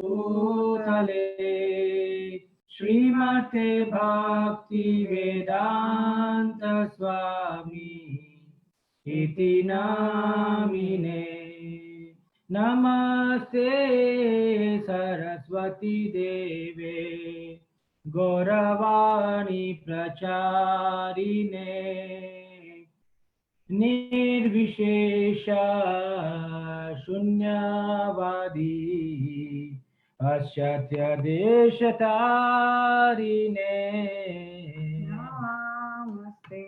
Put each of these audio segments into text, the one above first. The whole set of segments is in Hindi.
भूतले श्रीमते भक्ति वेदांत स्वामी इति नामिने। नमस्ते सरस्वती देवे गौरवाणी प्रचारिणे निर्विशेष शून्यवादी पाश्चात्य देशतारिणे। नमस्ते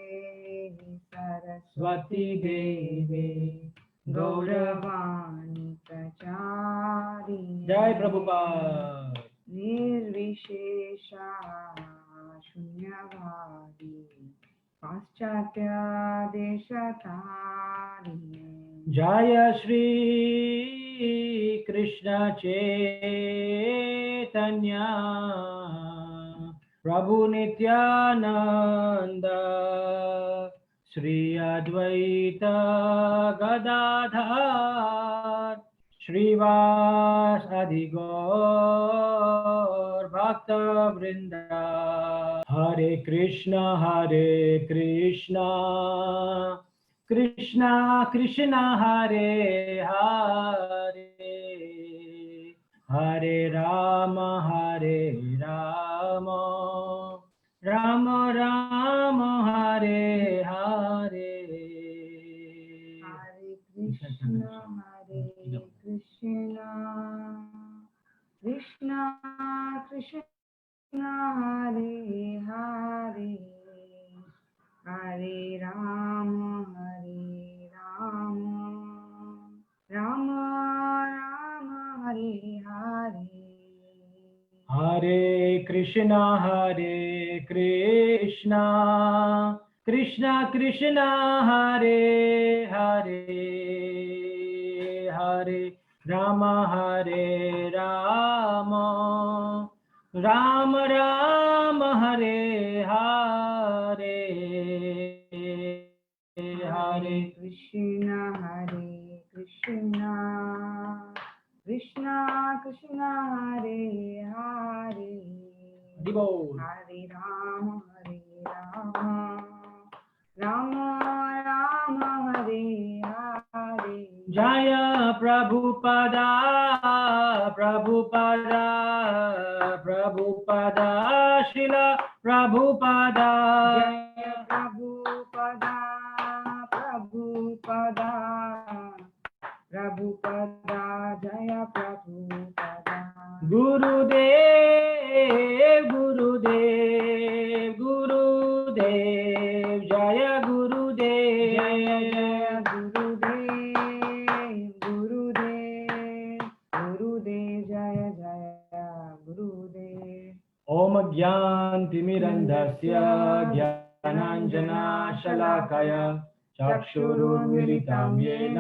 सरस्वती देवे गौरवाणी प्रचारिणे। जय प्रभुपाद। निर्विशेषा शून्यवादी पाश्चात्य देशतारिणे। जय श्री कृष्ण चैतन्य प्रभु नित्यानंद श्री अद्वैत गदाधर श्रीवासादि गौर भक्त वृंद। हरे कृष्णा कृष्णा कृष्णा हरे हरे हरे राम राम राम हरे हरे। हरे कृष्णा कृष्णा कृष्णा हरे हरे हरे राम राम राम हरे हरे। हरे कृष्णा कृष्णा कृष्णा हरे हरे हरे राम राम राम हरे हरे हरे कृष्णा कृष्णा कृष्णा हरे हरे हरे राम राम राम हरे हरे। जय प्रभुपदा श्रील प्रभुपदा। जय प्रभुपदा जय प्रभुपदा। गुरुदेव जय गुरुदेव। जय गुरुदेव। ओम ज्ञानतिमिरन्धस्य ज्ञानाञ्जनशलाकय चक्षुरुन्मिलितं येन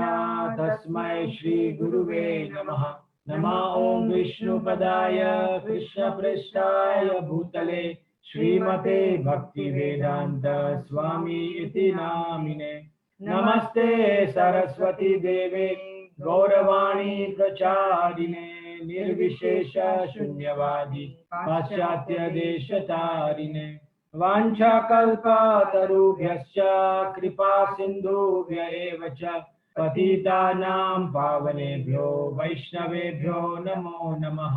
तस्मै श्रीगुरुवे नमः। नमः ओम विष्णुपदाय कृष्णपृष्ठाय भूतले श्रीमते भक्तिवेदांत स्वामी इति नामिने। नमस्ते सरस्वती देवे गौरवाणी प्रचारिणे निर्विशेष शून्यवादी पाश्चात्य देशतारिणे। वाञ्छाकल्पतरुभ्यश्च कृपा सिन्धुभ्य एव च पतितानां पावनेभ्यो वैष्णवेभ्यो नमो नमः।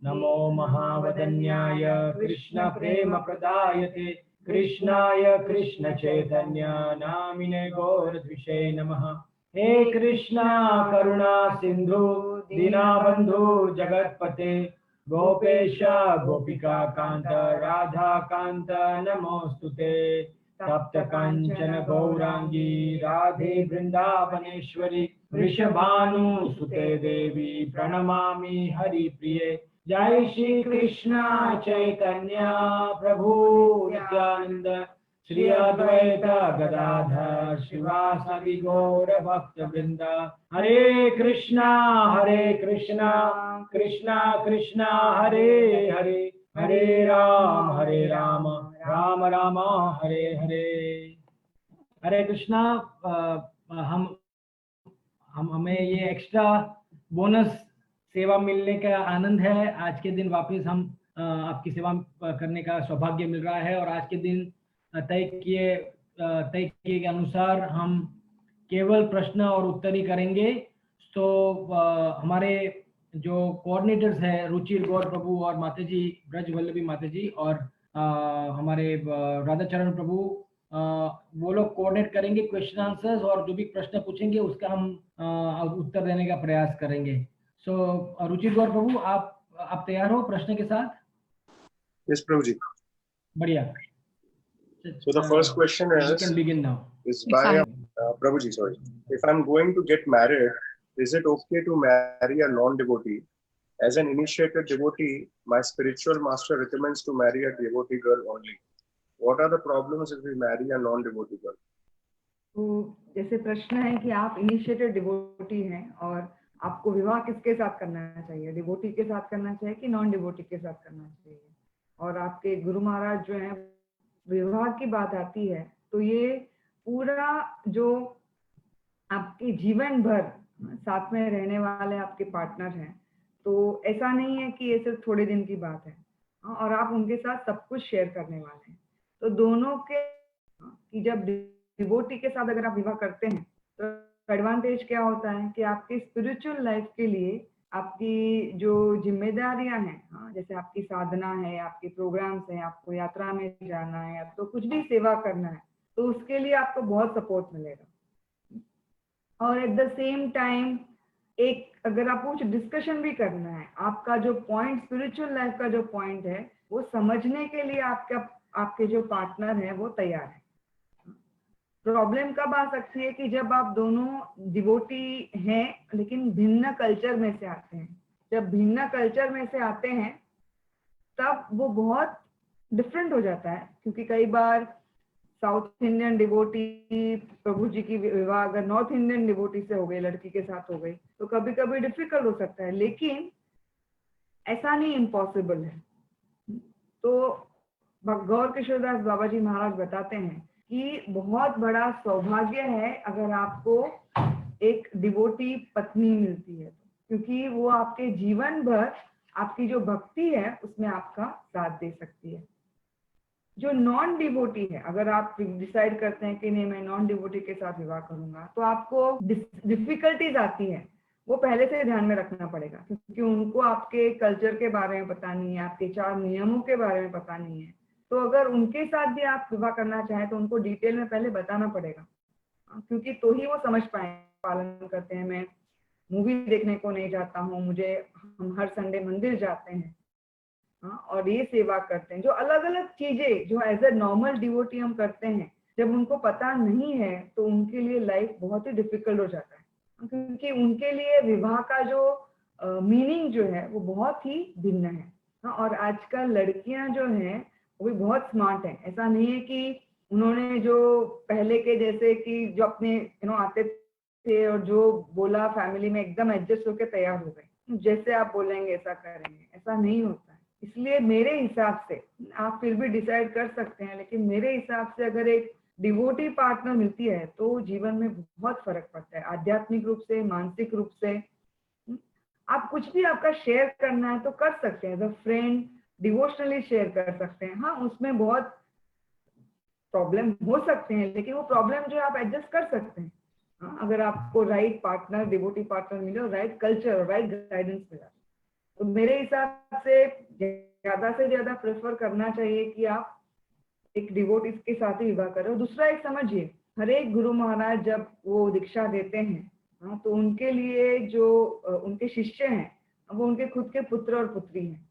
नमो महावदन्याय कृष्ण प्रेम प्रदायते कृष्णाय कृष्ण चैतन्य नामिने गौरद्विषे नमः। हे कृष्णा करुणा सिंधु दीनबंधु जगतपते गोपेश गोपिका कांत राधा कांत नमोस्तुते। तप्त कांचन गौरांगी राधे वृंदावनेश्वरी वृषभानुसुते देवी प्रणमामि हरिप्रिये। जय श्री कृष्ण चैतन्य प्रभु नित्यानंद श्री अद्वैत गदाधर श्रीवासादि गौर भक्त वृंद। हरे कृष्णा कृष्णा कृष्णा हरे हरे हरे राम राम राम हरे हरे। हरे कृष्णा। हमें ये एक्स्ट्रा बोनस सेवा मिलने का आनंद है। आज के दिन वापस हम आपकी सेवा करने का सौभाग्य मिल रहा है, और आज के दिन तय किए के अनुसार हम केवल प्रश्न और उत्तर ही करेंगे। तो हमारे जो कोऑर्डिनेटर्स हैं रुचिर गौर प्रभु और माता जी ब्रज वल्लभी माता जी, और हमारे राधाचरण प्रभु, वो लोग कोऑर्डिनेट करेंगे क्वेश्चन आंसर्स, और जो भी प्रश्न पूछेंगे उसका हम उत्तर देने का प्रयास करेंगे। सो रुचिर गौर प्रभु, आप तैयार हो प्रश्न के साथ? Yes, Prabhuji. बढ़िया। So the first question You can begin now. is by Prabhuji. Sorry, if I'm going to get married, is it okay to marry a non-devotee? As an initiated devotee, my spiritual master recommends to marry a devotee girl only. What are the problems if we marry a non-devotee girl? तो जैसे प्रश्न है कि आप इनिशिएटेड डिवोटी हैं और आपको विवाह किसके साथ करना चाहिए, डिवोटी के साथ करना चाहिए कि नॉन डिवोटी के साथ करना चाहिए, और आपके गुरु महाराज जो हैं विवाह की बात आती है तो ये पूरा जो आपके जीवन भर साथ में रहने वाले आपके पार्टनर हैं, तो ऐसा नहीं है कि ये सिर्फ थोड़े दिन की बात है, और आप उनके साथ सब कुछ शेयर करने वाले हैं। तो दोनों के कि जब डिवोटी के साथ अगर आप विवाह करते हैं तो एडवांटेज क्या होता है कि आपकी स्पिरिचुअल लाइफ के लिए आपकी जो जिम्मेदारियां हैं, जैसे आपकी साधना है, आपके प्रोग्राम्स हैं, आपको यात्रा में जाना है, तो कुछ भी सेवा करना है, तो उसके लिए आपको बहुत सपोर्ट मिलेगा। और एट द सेम टाइम एक अगर आपको कुछ डिस्कशन भी करना है, आपका जो पॉइंट स्पिरिचुअल लाइफ का जो पॉइंट है वो समझने के लिए आपके जो पार्टनर है वो तैयार है। प्रॉब्लम कब आ सकती है कि जब आप दोनों डिवोटी हैं लेकिन भिन्न कल्चर में से आते हैं। जब भिन्न कल्चर में से आते हैं तब वो बहुत डिफरेंट हो जाता है, क्योंकि कई बार साउथ इंडियन डिवोटी प्रभु जी की विवाह अगर नॉर्थ इंडियन डिवोटी से हो गई, लड़की के साथ हो गई, तो कभी कभी डिफिकल्ट हो सकता है, लेकिन ऐसा नहीं इम्पॉसिबल है। तो गौर किशोरदास बाबा जी महाराज बताते हैं कि बहुत बड़ा सौभाग्य है अगर आपको एक डिवोटी पत्नी मिलती है, क्योंकि वो आपके जीवन भर आपकी जो भक्ति है उसमें आपका साथ दे सकती है। जो नॉन डिवोटी है, अगर आप डिसाइड करते हैं कि नहीं मैं नॉन डिवोटी के साथ विवाह करूंगा, तो आपको डिफिकल्टीज आती है, वो पहले से ध्यान में रखना पड़ेगा, क्योंकि उनको आपके कल्चर के बारे में पता नहीं है, आपके 4 नियमों के बारे में पता नहीं है। तो अगर उनके साथ भी आप विवाह करना चाहें तो उनको डिटेल में पहले बताना पड़ेगा, क्योंकि तो ही वो समझ पाए। पालन करते हैं, मैं मूवी देखने को नहीं जाता हूँ, हम हर संडे मंदिर जाते हैं, और ये सेवा करते हैं, जो अलग अलग चीजें जो एज ए नॉर्मल डिवोटी हम करते हैं, जब उनको पता नहीं है तो उनके लिए लाइफ बहुत ही डिफिकल्ट हो जाता है, क्योंकि उनके लिए विवाह का जो मीनिंग जो है वो बहुत ही भिन्न है। और आजकल लड़कियां जो हैं वो भी बहुत स्मार्ट हैं। ऐसा नहीं है कि उन्होंने जो पहले के जैसे कि जो अपने आते थे और जो बोला फैमिली में एकदम एडजस्ट होकर तैयार हो गए, जैसे आप बोलेंगे ऐसा करेंगे, ऐसा नहीं होता है। इसलिए मेरे हिसाब से आप फिर भी डिसाइड कर सकते हैं, लेकिन मेरे हिसाब से अगर एक डिवोटी पार्टनर मिलती है तो जीवन में बहुत फर्क पड़ता है, आध्यात्मिक रूप से, मानसिक रूप से। आप कुछ भी आपका शेयर करना है तो कर सकते हैं, as a friend devotionally share कर सकते हैं। हाँ, उसमें बहुत प्रॉब्लम हो सकते हैं, लेकिन वो प्रॉब्लम जो आप एडजस्ट कर सकते हैं, अगर आपको राइट पार्टनर, डिवोटी पार्टनर मिले और राइट कल्चर और राइट गाइडेंस मिला। तो मेरे हिसाब से ज्यादा प्रेफर करना चाहिए कि आप एक डिवोटी के साथ ही विवाह करें। और दूसरा एक समझिए, हर एक गुरु महाराज जब वो दीक्षा देते हैं, तो उनके लिए जो उनके शिष्य हैं वो उनके खुद के पुत्र और पुत्री हैं।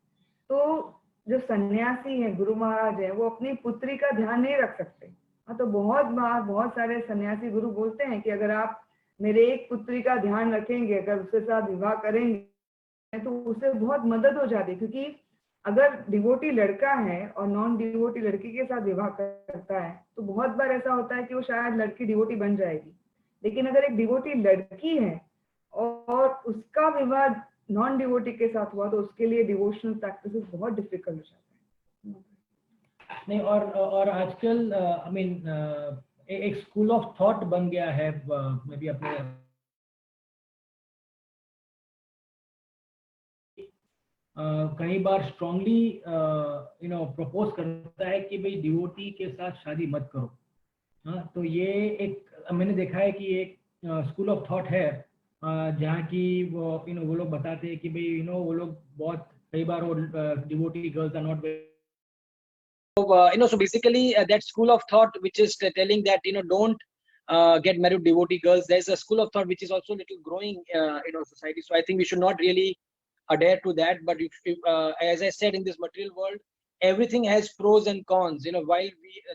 तो जो सन्यासी है, गुरु महाराज है, वो अपनी पुत्री का ध्यान नहीं रख सकते। तो बहुत बार बहुत सारे सन्यासी गुरु बोलते हैं कि अगर आप मेरे एक पुत्री का ध्यान रखेंगे, अगर उसके साथ विवाह करेंगे तो उसे बहुत मदद हो जाती है, क्योंकि अगर डिवोटी लड़का है और नॉन डिवोटी लड़की के साथ विवाह करता है तो बहुत बार ऐसा होता है कि वो शायद लड़की डिवोटी बन जाएगी, लेकिन अगर एक डिवोटी लड़की है और उसका विवाह नॉन डिवोटी के साथ हुआ तो उसके लिए डिवोशनल प्रैक्टिसेस बहुत डिफिकल्ट हो जाता है। नहीं, और आजकल आई मीन एक स्कूल ऑफ थॉट बन गया है, मैं भी अपने कई बार स्ट्रांगली प्रपोज करता है कि भाई डिवोटी के साथ शादी मत करो। हाँ, तो ये एक मैंने देखा है कि एक स्कूल ऑफ थॉट है जहाँ की वो लोग बताते हैं कि भाई वो लोग बहुत कई बार वो devotee girls are not so basically that school of thought which is telling that don't get married devotee girls, there's a school of thought which is also little growing society. So I think we should not really adhere to that. But if as I said, in this material world everything has pros and cons. While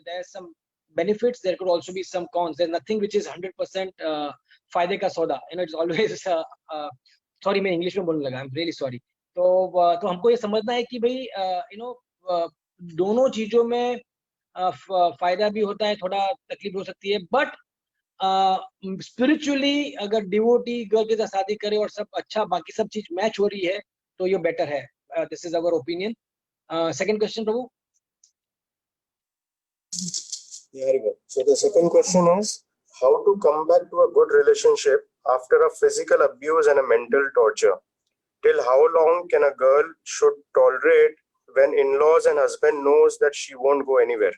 there's some benefits, there could also be some cons. There's nothing which is 100% फायदे का सौदा. It's always sorry मैं इंग्लिश में बोलने लगा, I'm really sorry. तो हमको ये समझना है कि भाई दोनों चीजों में फायदा भी होता है, थोड़ा तकलीफ हो सकती है, बट स्पिरिचुअली अगर डिवोटी गर्ल के साथ शादी करे और सब अच्छा बाकी सब चीज मैच हो रही है तो ये बेटर है. This is our opinion. Second question Prabhu. Very good. So the second question is how to come back to a good relationship after a physical abuse and a mental torture. Till how long can a girl should tolerate when in-laws and husband knows that she won't go anywhere?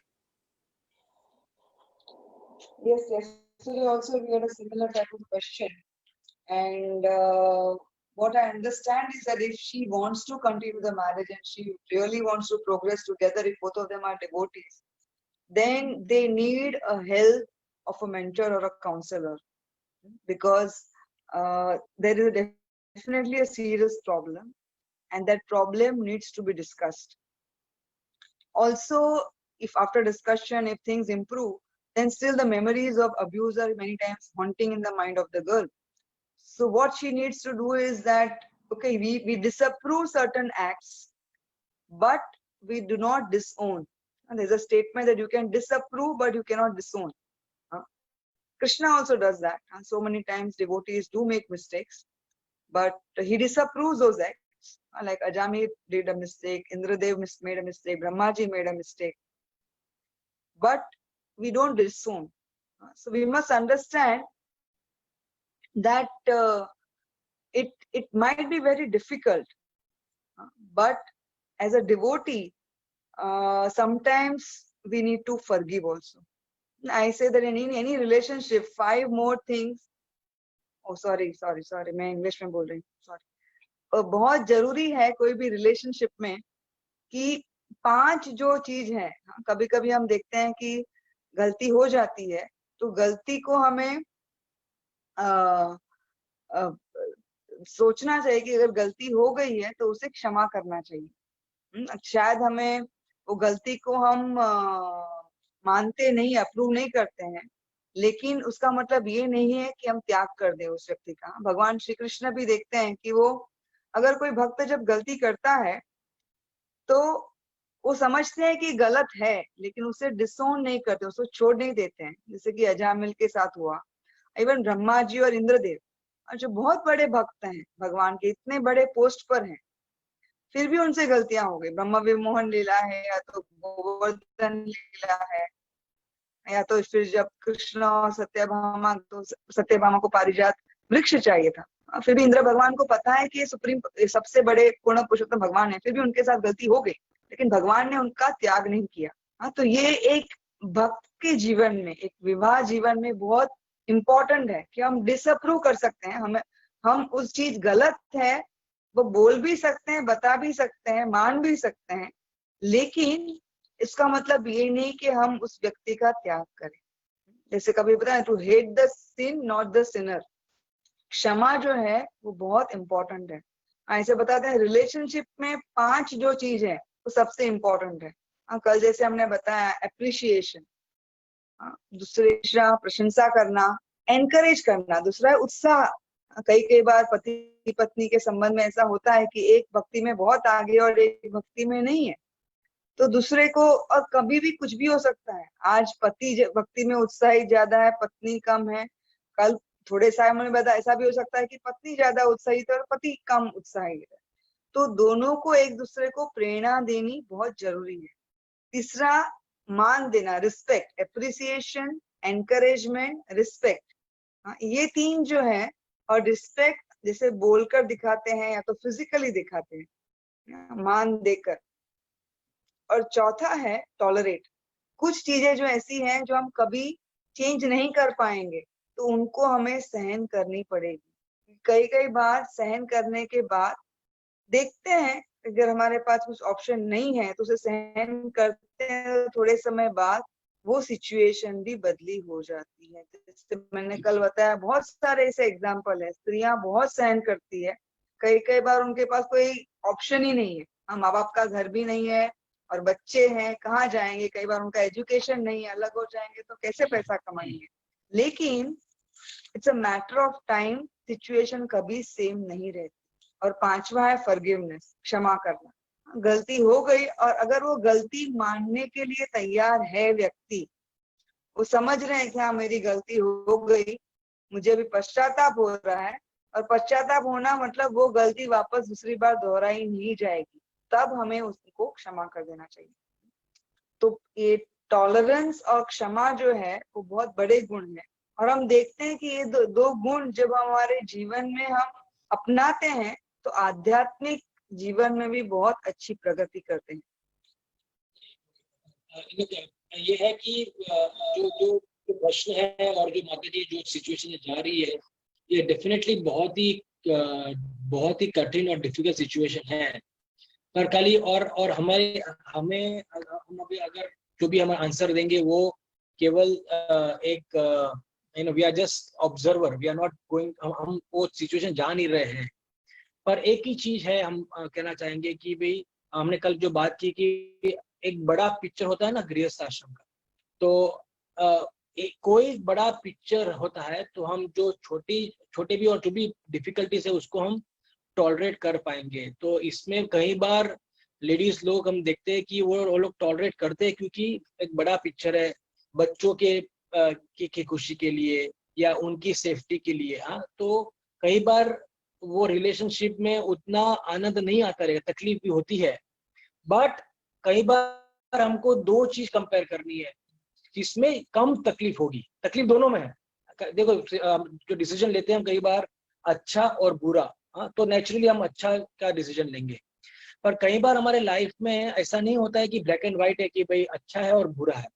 Yes, yesterday also we had a similar type of question, and what I understand is that if she wants to continue the marriage and she really wants to progress together, if both of them are devotees, then they need a help of a mentor or a counselor, because there is definitely a serious problem, and that problem needs to be discussed. Also, if after discussion, if things improve, then still the memories of abuse are many times haunting in the mind of the girl. So what she needs to do is that, okay, we disapprove certain acts, but we do not disown. And there's a statement that you can disapprove, but you cannot disown. Krishna also does that. And so many times devotees do make mistakes, but he disapproves those acts. Like Ajami did a mistake, Indradev made a mistake, Brahmaji made a mistake. But we don't disown. So we must understand that it might be very difficult, but as a devotee, sometimes we need to forgive also. I say that in any relationship, 5 more things. Oh, sorry, मैं इंग्लिश में बोल रही हूँ, sorry. बहुत जरूरी है कोई भी रिलेशनशिप में कि 5 जो चीज है. कभी कभी हम देखते हैं कि गलती हो जाती है, तो गलती को हमें सोचना चाहिए कि अगर गलती हो गई है तो उसे क्षमा करना चाहिए. शायद हमें वो गलती को हम मानते नहीं, अप्रूव नहीं करते हैं, लेकिन उसका मतलब ये नहीं है कि हम त्याग कर दें उस व्यक्ति का. भगवान श्री कृष्ण भी देखते हैं कि वो अगर कोई भक्त जब गलती करता है तो वो समझते हैं कि गलत है, लेकिन उसे डिसोन नहीं करते, उसको छोड़ नहीं देते हैं, जैसे कि अजामिल के साथ हुआ. इवन ब्रह्मा जी और इंद्रदेव जो बहुत बड़े भक्त हैं भगवान के, इतने बड़े पोस्ट पर हैं, फिर भी उनसे गलतियां हो गई. ब्रह्म विमोहन लीला है, या तो गोवर्धन लीला है, या तो फिर जब कृष्ण और सत्यभामा, तो सत्यभामा को पारिजात वृक्ष चाहिए था, फिर भी इंद्र भगवान को पता है कि ये सुप्रीम सबसे बड़े पूर्ण पुरुषोत्तम भगवान है, फिर भी उनके साथ गलती हो गई, लेकिन भगवान ने उनका त्याग नहीं किया. तो ये एक भक्त के जीवन में, एक विवाह जीवन में बहुत इंपॉर्टेंट है कि हम डिसअप्रूव कर सकते हैं. हम उस चीज गलत है वो बोल भी सकते हैं, बता भी सकते हैं, मान भी सकते हैं, लेकिन इसका मतलब ये नहीं कि हम उस व्यक्ति का त्याग करें. जैसे कभी बताया, to hate the sin not the sinner. क्षमा जो है वो बहुत इंपॉर्टेंट है. ऐसे बताते हैं रिलेशनशिप में 5 जो चीज है वो सबसे इंपॉर्टेंट है. कल जैसे हमने बताया एप्रिशिएशन, दूसरा प्रशंसा करना, एनकरेज करना, दूसरा है उत्साह. कई बार पति पत्नी के संबंध में ऐसा होता है कि एक भक्ति में बहुत आगे और एक भक्ति में नहीं है, तो दूसरे को, और कभी भी कुछ भी हो सकता है, आज पति भक्ति में उत्साही ज्यादा है, पत्नी कम है, कल थोड़े समय में बाद ऐसा भी हो सकता है कि पत्नी ज्यादा उत्साहित है और पति कम उत्साही है. तो दोनों को एक दूसरे को प्रेरणा देनी बहुत जरूरी है. तीसरा मान देना, रिस्पेक्ट, एप्रिसिएशन, एनकरेजमेंट, रिस्पेक्ट. ये 3 जो है, और रिस्पेक्ट जैसे बोलकर दिखाते हैं या तो फिजिकली दिखाते हैं, मान देकर। और चौथा है टॉलरेट। कुछ चीजें जो ऐसी हैं जो हम कभी चेंज नहीं कर पाएंगे, तो उनको हमें सहन करनी पड़ेगी। कई कई बार सहन करने के बाद देखते हैं, अगर हमारे पास कुछ ऑप्शन नहीं है तो उसे सहन करते हैं, थोड़े समय बाद वो सिचुएशन भी बदली हो जाती है। जैसे मैंने कल बताया, बहुत सारे ऐसे एग्जाम्पल है, स्त्रियां बहुत सहन करती है, कई कई बार उनके पास कोई ऑप्शन ही नहीं है। माँ बाप का घर भी नहीं है और बच्चे हैं, कहाँ जाएंगे, कई बार उनका एजुकेशन नहीं है, अलग हो जाएंगे तो कैसे पैसा कमाएंगे। लेकिन it's a matter of time, situation कभी सेम नहीं रहती। और पांचवा है फॉरगिवनेस, क्षमा करना। गलती हो गई और अगर वो गलती मानने के लिए तैयार है व्यक्ति, वो समझ रहे हैं कि हाँ मेरी गलती हो गई, मुझे अभी पश्चाताप हो रहा है, और पश्चाताप होना मतलब वो गलती वापस दूसरी बार दोहराई नहीं जाएगी, तब हमें उसको क्षमा कर देना चाहिए। तो ये टॉलरेंस और क्षमा जो है वो बहुत बड़े गुण है। और हम देखते हैं कि ये दो गुण जब हमारे जीवन में हम अपनाते हैं तो आध्यात्मिक जीवन में भी बहुत अच्छी प्रगति करते हैं। ये है कि जो जो प्रश्न है और जो माता जी जो सिचुएशन में जा रही है, ये डेफिनेटली बहुत ही कठिन और डिफिकल्ट सिचुएशन है। पर खाली और हमें हम अभी अगर जो भी हम आंसर देंगे वो केवल एक we are just observer, we are not going, हम वो सिचुएशन जा नहीं रहे हैं। पर एक ही चीज है, हम कहना चाहेंगे कि भाई हमने कल जो बात की कि एक बड़ा पिक्चर होता है ना गृहस्थ आश्रम का, तो कोई बड़ा पिक्चर होता है तो हम जो छोटे भी और जो भी डिफिकल्टीज है उसको हम टॉलरेट कर पाएंगे। तो इसमें कई बार लेडीज लोग हम देखते हैं कि वो लोग टॉलरेट करते हैं क्योंकि एक बड़ा पिक्चर है बच्चों के खुशी के लिए या उनकी सेफ्टी के लिए। हाँ, तो कई बार वो रिलेशनशिप में उतना आनंद नहीं आता रहेगा, तकलीफ भी होती है। बट कई बार हमको दो चीज कंपेयर करनी है जिसमें कम तकलीफ होगी। तकलीफ दोनों में है। देखो जो डिसीजन लेते हैं हम कई बार अच्छा और बुरा, हाँ, तो नेचुरली हम अच्छा का डिसीजन लेंगे। पर कई बार हमारे लाइफ में ऐसा नहीं होता है कि ब्लैक एंड व्हाइट है कि भाई अच्छा है और बुरा है।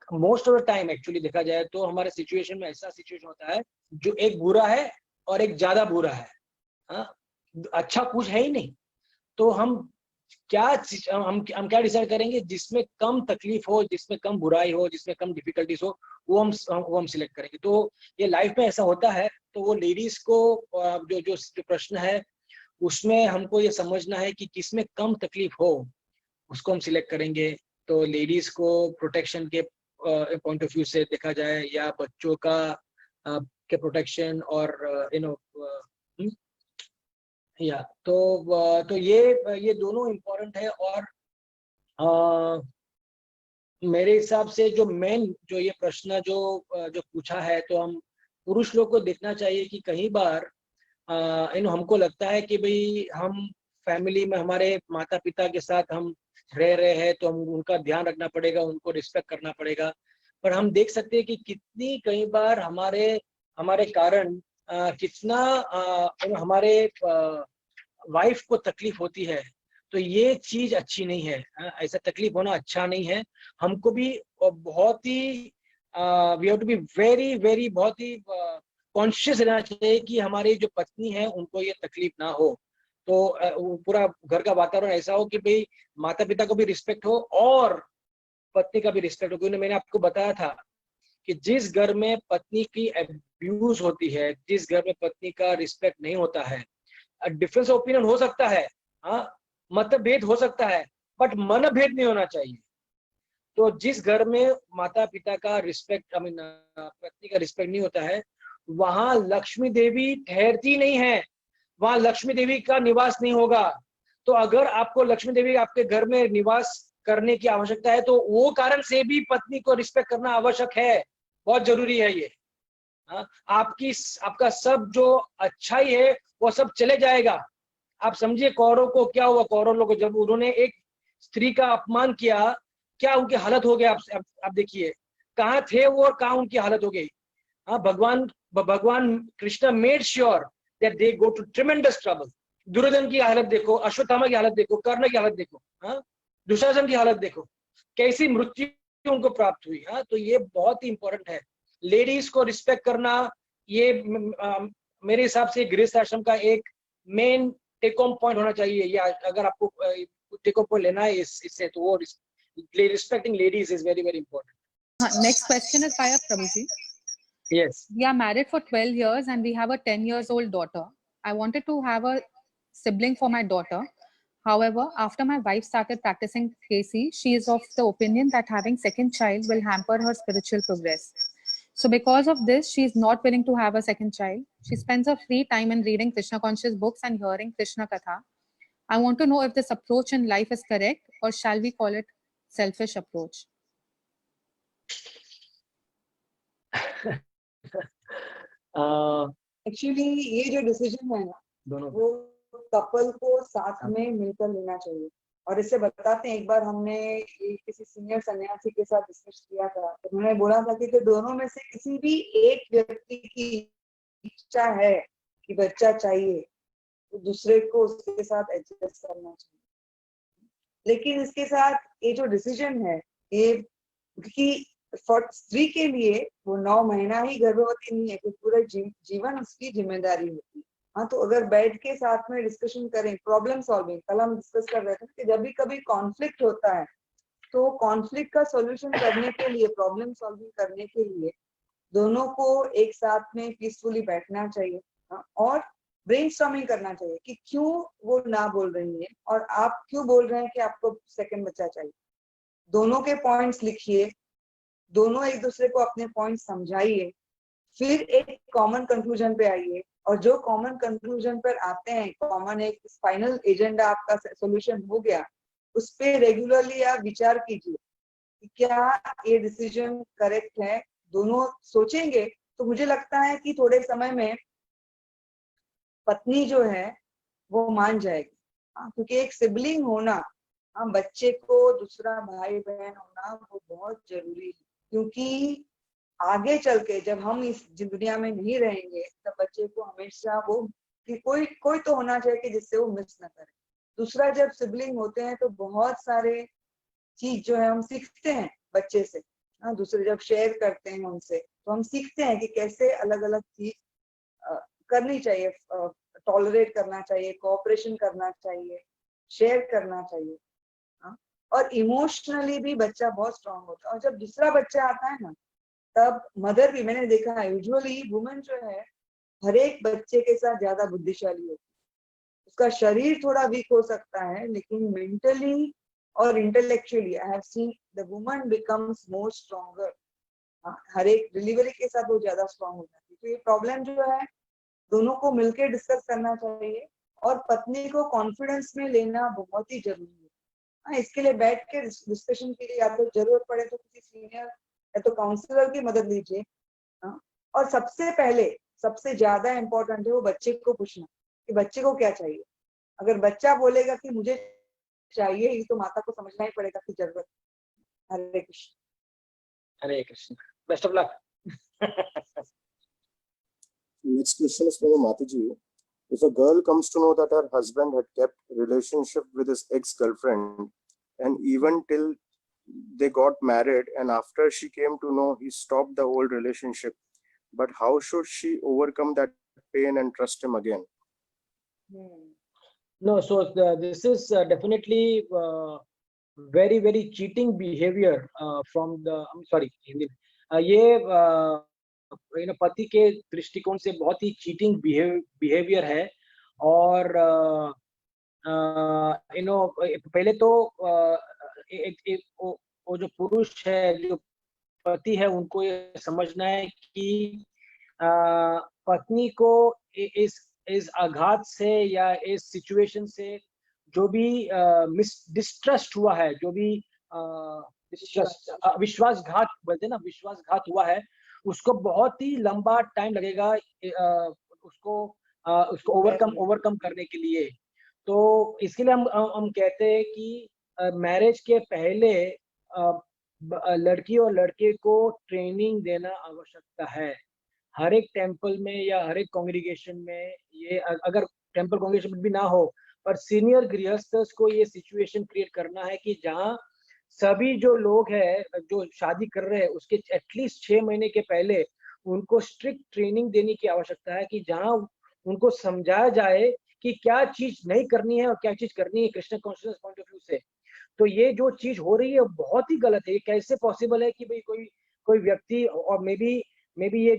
Most of the time actually देखा जाए तो हमारे सिचुएशन में ऐसा सिचुएशन होता है जो एक बुरा है और एक ज्यादा बुरा है। हाँ, अच्छा कुछ है ही नहीं। तो हम क्या डिसाइड करेंगे जिसमें कम तकलीफ हो, जिसमें कम बुराई हो, जिसमें कम डिफिकल्टीज हो, वो हम सिलेक्ट करेंगे। तो ये लाइफ में ऐसा होता है। तो वो लेडीज को जो प्रश्न है उसमें हमको ये समझना है कि किसमें कम तकलीफ हो उसको हम सिलेक्ट करेंगे। तो लेडीज को प्रोटेक्शन के पॉइंट ऑफ व्यू से देखा जाए या बच्चों का के प्रोटेक्शन और या तो ये दोनों इम्पोर्टेंट है। और मेरे हिसाब से जो मेन जो ये प्रश्न जो पूछा है, तो हम पुरुष लोग को देखना चाहिए कि कई बार हमको लगता है कि भाई हम फैमिली में हमारे माता पिता के साथ हम रह रहे हैं तो हम उनका ध्यान रखना पड़ेगा, उनको रिस्पेक्ट करना पड़ेगा। पर हम देख सकते हैं कि कितनी कई बार हमारे कारण कितना हमारे वाइफ को तकलीफ होती है। तो ये चीज अच्छी नहीं है। ऐसा तकलीफ होना अच्छा नहीं है। हमको भी बहुत ही we have to be very बहुत ही कॉन्शियस रहना चाहिए कि हमारी जो पत्नी है उनको ये तकलीफ ना हो। तो पूरा घर का वातावरण ऐसा हो कि भाई माता पिता को भी रिस्पेक्ट हो और पत्नी का भी रिस्पेक्ट हो। क्योंकि मैंने आपको बताया था कि जिस घर में पत्नी की अब्यूज होती है, जिस घर में पत्नी का रिस्पेक्ट नहीं होता है, डिफरेंस ओपिनियन हो सकता है, हाँ, मतभेद हो सकता है, बट मनभेद नहीं होना चाहिए। तो जिस घर में माता पिता का रिस्पेक्ट पत्नी का रिस्पेक्ट नहीं होता है, वहां लक्ष्मी देवी ठहरती नहीं है, वहां लक्ष्मी देवी का निवास नहीं होगा। तो अगर आपको लक्ष्मी देवी आपके घर में निवास करने की आवश्यकता है तो वो कारण से भी पत्नी को रिस्पेक्ट करना आवश्यक है, बहुत जरूरी है ये। आपका सब जो अच्छाई है वो सब चले जाएगा। आप समझिए कौरव को क्या हुआ, कौरव लोग जब उन्होंने एक स्त्री का अपमान किया, क्या उनकी हालत हो गई। आप देखिए कहाँ थे वो और कहाँ उनकी हालत हो गई। हाँ, भगवान Krishna made sure that they go to tremendous trouble. Duryodhan की हालत देखो, अश्वत्थामा की हालत देखो, कर्ण की हालत देखो, हाँ, दुशासन की हालत देखो, कैसी मृत्यु उनको प्राप्त हुई। हाँ, तो ये बहुत ही इंपॉर्टेंट है। लेडीज को रिस्पेक्ट करना, ये मेरे हिसाब से गृहस्थ आश्रम का एक मेन टेक होम पॉइंट होना चाहिए। या अगर आपको टेक होम पॉइंट लेना है इससे, तो वो respecting ladies is very very important. Next question is by Prabhuji. Yes. We are married for 12 years and we have a 10 years old daughter. I wanted to have a sibling for my daughter. However, after my wife started practicing KC, she is of the opinion that having second child will hamper her spiritual progress. So because of this, she is not willing to have a second child. She spends her free time in reading Krishna conscious books and hearing Krishna Katha. I want to know if this approach in life is correct, or shall we call it selfish approach? Actually ये जो डिसीजन है ना, दोनों वो कपल को साथ में मिलकर लेना चाहिए। और इससे बताते हैं, एक बार हमने किसी सीनियर सन्यासी के साथ डिस्कस किया था, तो उन्होंने बोला था कि दोनों में से किसी भी एक व्यक्ति की इच्छा है कि बच्चा चाहिए, तो दूसरे को उसके साथ एडजस्ट करना चाहिए। लेकिन इसके साथ ये जो डिसीजन है, ये क्योंकि स्त्री के लिए वो 9 महीना ही गर्भवती नहीं है, क्योंकि पूरा जीवन उसकी जिम्मेदारी होती है। हाँ, तो अगर बैठ के साथ में डिस्कशन करें, प्रॉब्लम सॉल्विंग, कल हम डिस्कस कर रहे थे कि जब भी कभी कॉन्फ्लिक्ट होता है, तो कॉन्फ्लिक्ट का सॉल्यूशन करने के लिए, प्रॉब्लम सॉल्विंग करने के लिए दोनों को एक साथ में पीसफुली बैठना चाहिए। हाँ, और ब्रेनस्टॉर्मिंग करना चाहिए कि क्यों वो ना बोल रही है और आप क्यों बोल रहे हैं कि आपको सेकंड बच्चा चाहिए। दोनों के पॉइंट्स लिखिए, दोनों एक दूसरे को अपने पॉइंट समझाइए, फिर एक कॉमन कंक्लूजन पे आइए। और जो कॉमन कंक्लूजन पर आते हैं, कॉमन एक फाइनल एजेंडा आपका सॉल्यूशन हो गया, उस पे रेगुलरली आप विचार कीजिए कि क्या ये डिसीजन करेक्ट है। दोनों सोचेंगे तो मुझे लगता है कि थोड़े समय में पत्नी जो है वो मान जाएगी। क्योंकि एक सिबलिंग होना, बच्चे को दूसरा भाई बहन होना वो बहुत जरूरी है। क्योंकि आगे चल के जब हम इस दुनिया में नहीं रहेंगे, तब बच्चे को हमेशा वो कि कोई तो होना चाहिए कि जिससे वो मिस ना करे। दूसरा, जब सिबलिंग होते हैं तो बहुत सारे चीज जो है हम सीखते हैं बच्चे से। दूसरे जब शेयर करते हैं उनसे, तो हम सीखते हैं कि कैसे अलग अलग चीज करनी चाहिए, टॉलरेट करना चाहिए, कोऑपरेशन करना चाहिए, शेयर करना चाहिए। और इमोशनली भी बच्चा बहुत स्ट्रांग होता है। और जब दूसरा बच्चा आता है ना, तब मदर भी, मैंने देखा है यूजुअली वुमेन जो है हर एक बच्चे के साथ ज्यादा बुद्धिशाली होती है। उसका शरीर थोड़ा वीक हो सकता है, लेकिन मेंटली और intellectually I have seen the woman becomes more stronger. हर एक डिलीवरी के साथ वो ज्यादा स्ट्रांग हो जाती है। तो ये प्रॉब्लम जो है दोनों को मिलकर डिस्कस करना चाहिए, और पत्नी को कॉन्फिडेंस में लेना बहुत ही जरूरी है। इसके लिए बैठ के डिस्कशन के लिए, या तो जरूरत पड़े तो किसी सीनियर या तो काउंसलर की मदद लीजिए। और सबसे पहले, सबसे ज्यादा इम्पोर्टेंट है वो बच्चे को पूछना कि बच्चे को क्या चाहिए। अगर बच्चा बोलेगा कि मुझे चाहिए ही, तो माता को समझना ही पड़ेगा कि जरूरत। Hare Krishna. Hare Krishna. Best of luck. Next question is from Mataji. If a girl comes to know that her husband had kept relationship with his ex-girlfriend, and even till they got married, and after she came to know he stopped the old relationship, but how should she overcome that pain and trust him again? No, so this is definitely very very cheating behavior from the, I'm sorry, ये पति के दृष्टिकोण से बहुत ही चीटिंग बिहेवियर है। और पहले तो वो जो पुरुष है, जो पति है, उनको ये समझना है कि पत्नी को इस आघात से या इस सिचुएशन से जो भी डिस्ट्रस्ट हुआ है, जो भी विश्वासघात बोलते हैं ना, विश्वासघात हुआ है, उसको बहुत ही लंबा टाइम लगेगा उसको ओवरकम करने के लिए। तो इसके लिए हम कहते हैं कि मैरिज के पहले लड़की और लड़के को ट्रेनिंग देना आवश्यकता है। हर एक टेम्पल में या हर एक कॉन्ग्रीगेशन में ये अगर टेम्पल कॉन्ग्रेगेशन भी ना हो, पर सीनियर गृहस्थ को ये सिचुएशन क्रिएट करना है कि जहाँ सभी जो लोग हैं जो शादी कर रहे हैं उसके एटलीस्ट 6 महीने के पहले उनको स्ट्रिक्ट ट्रेनिंग देने की आवश्यकता है, कि जहाँ उनको समझाया जाए कि क्या चीज नहीं करनी है और क्या चीज करनी है Krishna conscious point of view से। तो ये जो चीज हो रही है बहुत ही गलत है। ये कैसे पॉसिबल है कि भाई कोई व्यक्ति, और मे बी ये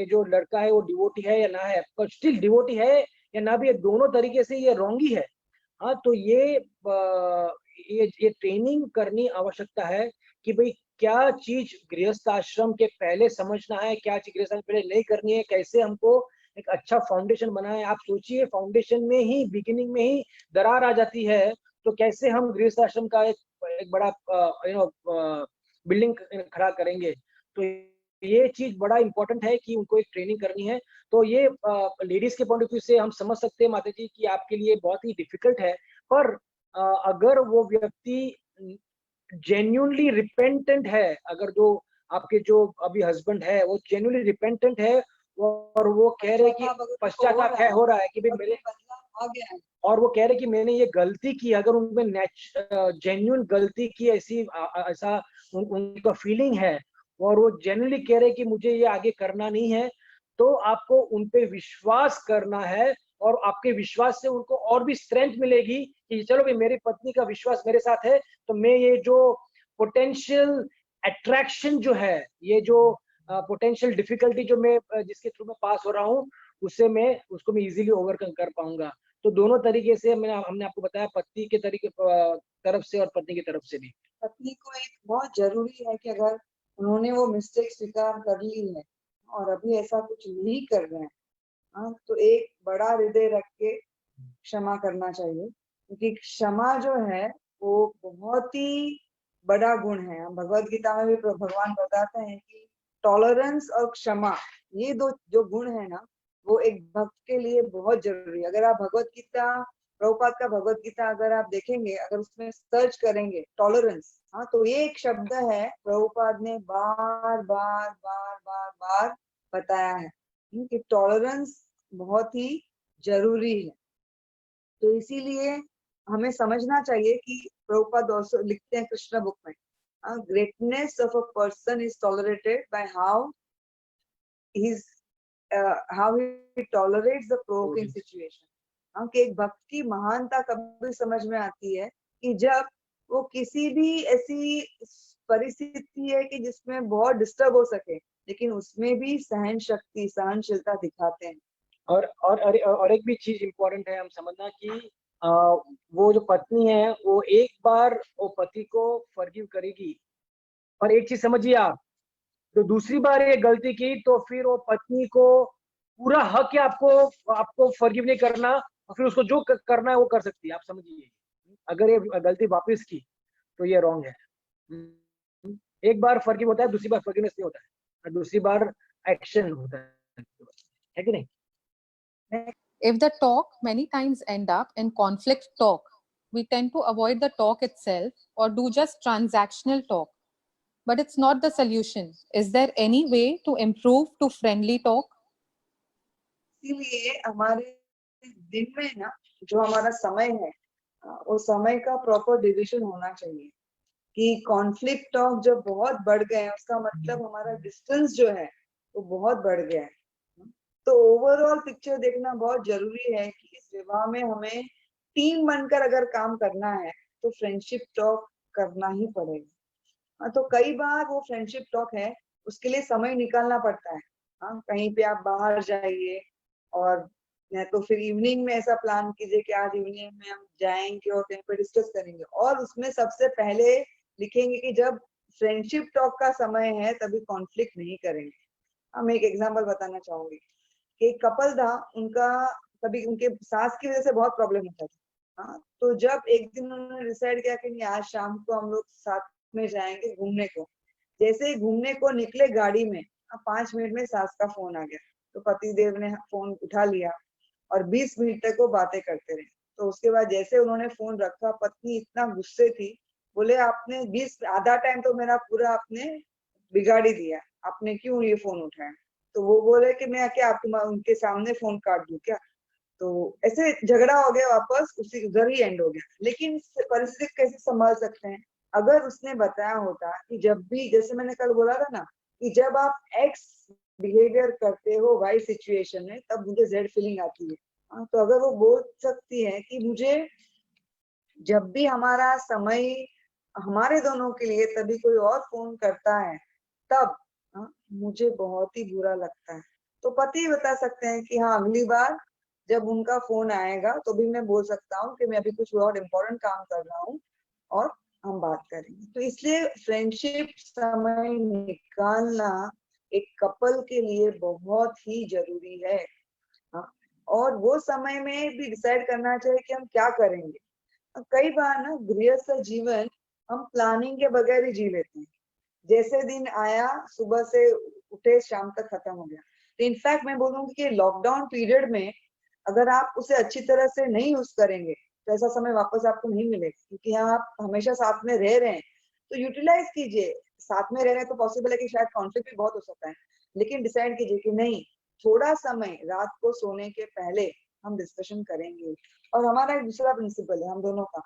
जो लड़का है वो डिवोटी है या ना है, पर स्टिल डिवोटी है या ना भी, ये दोनों तरीके से ये रॉन्ग ही है। हाँ, तो ये ट्रेनिंग करनी आवश्यकता है कि भाई क्या चीज गृहस्थ आश्रम के पहले समझना है, क्या चीज गृहस्थ आश्रम पहले नहीं करनी है, कैसे हमको एक अच्छा फाउंडेशन बनाए। आप सोचिए, फाउंडेशन में ही, बिगिनिंग में ही दरार आ जाती है, तो कैसे हम गृहस्थ आश्रम का एक बड़ा बिल्डिंग खड़ा करेंगे। तो ये चीज बड़ा इंपॉर्टेंट है कि उनको एक ट्रेनिंग करनी है। तो ये लेडीज के पॉइंट ऑफ व्यू से हम समझ सकते हैं माता जी कि आपके लिए बहुत ही डिफिकल्ट है, पर अगर वो व्यक्ति जेन्युइनली रिपेंटेंट है, अगर जो आपके जो अभी हस्बैंड है वो जेन्युइनली रिपेंटेंट है और वो कह रहे कि पश्चाताप है हो रहा है कि भाई मेरे आ गया है, और वो कह रहे कि मैंने ये गलती की, अगर उनमें जेन्युइन गलती की ऐसा उनका फीलिंग है और वो जेन्युइनली कह रहे कि मुझे ये आगे करना नहीं है, तो आपको उन पे विश्वास करना है और आपके विश्वास से उनको और भी स्ट्रेंथ मिलेगी कि चलो भाई मेरी पत्नी का विश्वास मेरे साथ है, तो मैं ये जो पोटेंशियल अट्रैक्शन जो है, ये जो पोटेंशियल डिफिकल्टी जो मैं जिसके थ्रू में पास हो रहा हूँ, उससे मैं उसको मैं इजीली ओवरकम कर पाऊंगा। तो दोनों तरीके से हमने आपको बताया, पति के तरीके तरफ से और पत्नी की तरफ से भी। पत्नी को एक बहुत जरूरी है कि अगर उन्होंने वो मिस्टेक स्वीकार कर ली है और अभी ऐसा कुछ नहीं कर रहे हैं, हाँ, तो एक बड़ा हृदय रख के क्षमा करना चाहिए, क्योंकि क्षमा जो है वो बहुत ही बड़ा गुण है। हम भगवत गीता में भी भगवान बताते हैं कि टॉलरेंस और क्षमा, ये दो जो गुण है ना, वो एक भक्त के लिए बहुत जरूरी है। अगर आप भगवत गीता, प्रभुपाद का भगवत गीता अगर आप देखेंगे, अगर उसमें सर्च करेंगे टॉलरेंस, हाँ, तो ये एक शब्द है प्रभुपाद ने बार बार बार बार बार बताया है कि टॉलरेंस बहुत ही जरूरी है। तो इसीलिए हमें समझना चाहिए कि प्रभुपाद also लिखते हैं कृष्ण बुक में, greatness of a person is tolerated by how he tolerates the provoking situation. कि एक भक्त की महानता कभी समझ में आती है कि जब वो किसी भी ऐसी परिस्थिति है कि जिसमें बहुत डिस्टर्ब हो सके, लेकिन उसमें भी सहन शक्ति, सहनशीलता दिखाते हैं। और एक भी चीज इम्पोर्टेंट है हम समझना कि वो जो पत्नी है वो एक बार वो पति को फॉरगिव करेगी, और एक चीज समझिए आप, तो दूसरी बार ये गलती की तो फिर वो पत्नी को पूरा हक है आपको फॉरगिव नहीं करना, और फिर उसको जो करना है वो कर सकती है। आप समझिए, अगर ये गलती वापस की तो ये रॉन्ग है। एक बार फॉरगिव होता है, दूसरी बार फॉरगिवनेस नहीं होता है, दूसरी बार एक्शन होता है कि नहीं? If the talk many times end up in conflict talk, we tend to avoid the talk itself or do just transactional talk. But it's not the solution. Is there any way to improve to friendly talk? इसीलिए हमारे दिन में ना जो हमारा समय है, वो समय का प्रॉपर डिविजन होना चाहिए। कि कॉन्फ्लिक्ट टॉक जब बहुत बढ़ गए हैं, उसका मतलब हमारा डिस्टेंस जो है वो बहुत बढ़ गया है। तो ओवरऑल पिक्चर देखना बहुत जरूरी है कि इस विवाह में हमें टीम बनकर अगर काम करना है तो फ्रेंडशिप टॉक करना ही पड़ेगा। तो कई बार वो फ्रेंडशिप टॉक है, उसके लिए समय निकालना पड़ता है। हाँ, कहीं पे आप बाहर जाइए और तो फिर इवनिंग में ऐसा प्लान कीजिए कि आज इवनिंग में हम जाएंगे और कहीं पे डिस्कस करेंगे, और उसमें सबसे पहले लिखेंगे कि जब फ्रेंडशिप टॉक का समय है तभी कॉन्फ्लिक्ट नहीं करेंगे। हम एक एग्जांपल बताना चाहूंगी कि एक कपल था, उनका कभी उनके सास की वजह से बहुत प्रॉब्लम होता था। हाँ, तो जब एक दिन उन्होंने डिसाइड किया कि नहीं, आज शाम को हम लोग साथ में जाएंगे घूमने को। जैसे ही घूमने को निकले गाड़ी में, 5 मिनट में सास का फोन आ गया। तो पतिदेव ने फोन उठा लिया और 20 मिनट तक वो बातें करते रहे। तो उसके बाद जैसे उन्होंने फोन रखा, पत्नी इतना गुस्से थी, बोले आपने आधा टाइम तो मेरा पूरा आपने बिगाड़ ही दिया, आपने क्यों ये फोन उठाया? तो वो बोले कि मैं क्या आप उनके सामने फोन काट दूं क्या? तो ऐसे झगड़ा हो गया, वापस उसी उधर ही एंड हो गया। लेकिन इस परिस्थिति को कैसे संभाल सकते हैं? अगर उसने बताया होता कि जब भी, जैसे मैंने कल बोला था ना, कि जब आप एक्स बिहेवियर करते हो वाई सिचुएशन में, तब मुझे जेड फीलिंग आती है। तो अगर वो बोल सकती है कि मुझे जब भी हमारा समय हमारे दोनों के लिए तभी कोई और फोन करता है, तब मुझे बहुत ही बुरा लगता है, तो पति बता सकते हैं कि हाँ, अगली बार जब उनका फोन आएगा तो भी मैं बोल सकता हूँ कि मैं अभी कुछ और इम्पोर्टेंट काम कर रहा हूँ और हम बात करेंगे। तो इसलिए फ्रेंडशिप समय निकालना एक कपल के लिए बहुत ही जरूरी है। और वो समय में भी डिसाइड करना चाहिए कि हम क्या करेंगे। कई बार ना गृहस्थ जीवन हम प्लानिंग के बगैर ही जी लेते हैं। जैसे दिन आया, सुबह से उठे, शाम तक खत्म हो गया। तो इनफैक्ट मैं बोलूंगी कि लॉकडाउन पीरियड में अगर आप उसे अच्छी तरह से नहीं यूज करेंगे तो ऐसा समय वापस आपको नहीं मिलेगा, क्योंकि यहाँ आप हमेशा साथ में रह रहे हैं। तो यूटिलाइज कीजिए। साथ में रह रहे हैं तो पॉसिबल है कि शायद कॉन्फ्लिक्ट भी बहुत हो सकता है, लेकिन डिसाइड कीजिए कि नहीं, थोड़ा समय रात को सोने के पहले हम डिस्कशन करेंगे। और हमारा एक दूसरा प्रिंसिपल है हम दोनों का,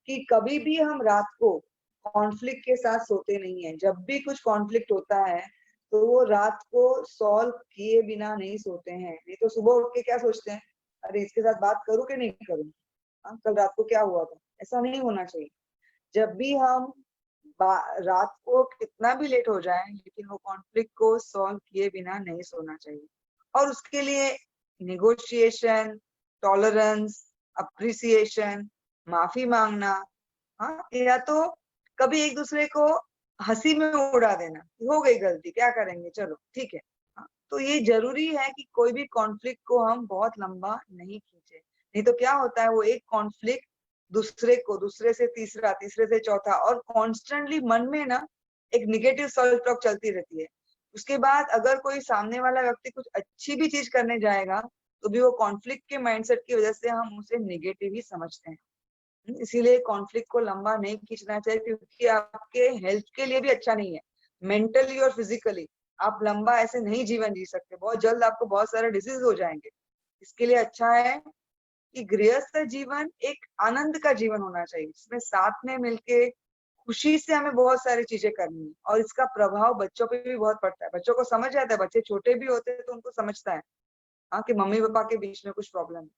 कि कभी भी हम रात को कॉन्फ्लिक्ट के साथ सोते नहीं है। जब भी कुछ कॉन्फ्लिक्ट होता है तो वो रात को सॉल्व किए बिना नहीं सोते हैं। नहीं तो सुबह उठ के क्या सोचते हैं, अरे इसके साथ बात करूं कि नहीं करूं, कल रात को क्या हुआ था। ऐसा नहीं होना चाहिए। जब भी हम रात को कितना भी लेट हो जाए, लेकिन वो कॉन्फ्लिक्ट को सॉल्व किए बिना नहीं सोना चाहिए। और उसके लिए नेगोशिएशन, टॉलरेंस, अप्रिसिएशन, माफी मांगना, या तो कभी एक दूसरे को हंसी में उड़ा देना, हो गई गलती, क्या करेंगे, चलो ठीक है। तो ये जरूरी है कि कोई भी कॉन्फ्लिक्ट को हम बहुत लंबा नहीं खींचे। नहीं तो क्या होता है, वो एक कॉन्फ्लिक्ट दूसरे से तीसरा, तीसरे से चौथा, और कॉन्स्टेंटली मन में ना एक निगेटिव सेल्फ टॉक चलती रहती है। उसके बाद अगर कोई सामने वाला व्यक्ति कुछ अच्छी भी चीज करने जाएगा तो भी वो कॉन्फ्लिक्ट के माइंडसेट की वजह से हम उसे निगेटिव ही समझते हैं। इसीलिए कॉन्फ्लिक्ट को लंबा नहीं खींचना चाहिए, क्योंकि आपके हेल्थ के लिए भी अच्छा नहीं है। मेंटली और फिजिकली आप लंबा ऐसे नहीं जीवन जी सकते, बहुत जल्द आपको बहुत सारे डिसीज हो जाएंगे। इसके लिए अच्छा है कि गृहस्थ जीवन एक आनंद का जीवन होना चाहिए, जिसमें साथ में मिलके खुशी से हमें बहुत सारी चीजें करनी है। और इसका प्रभाव बच्चों पे भी बहुत पड़ता है। बच्चों को समझ आता है, बच्चे छोटे भी होते हैं तो उनको समझता है कि मम्मी पापा के बीच में कुछ प्रॉब्लम है।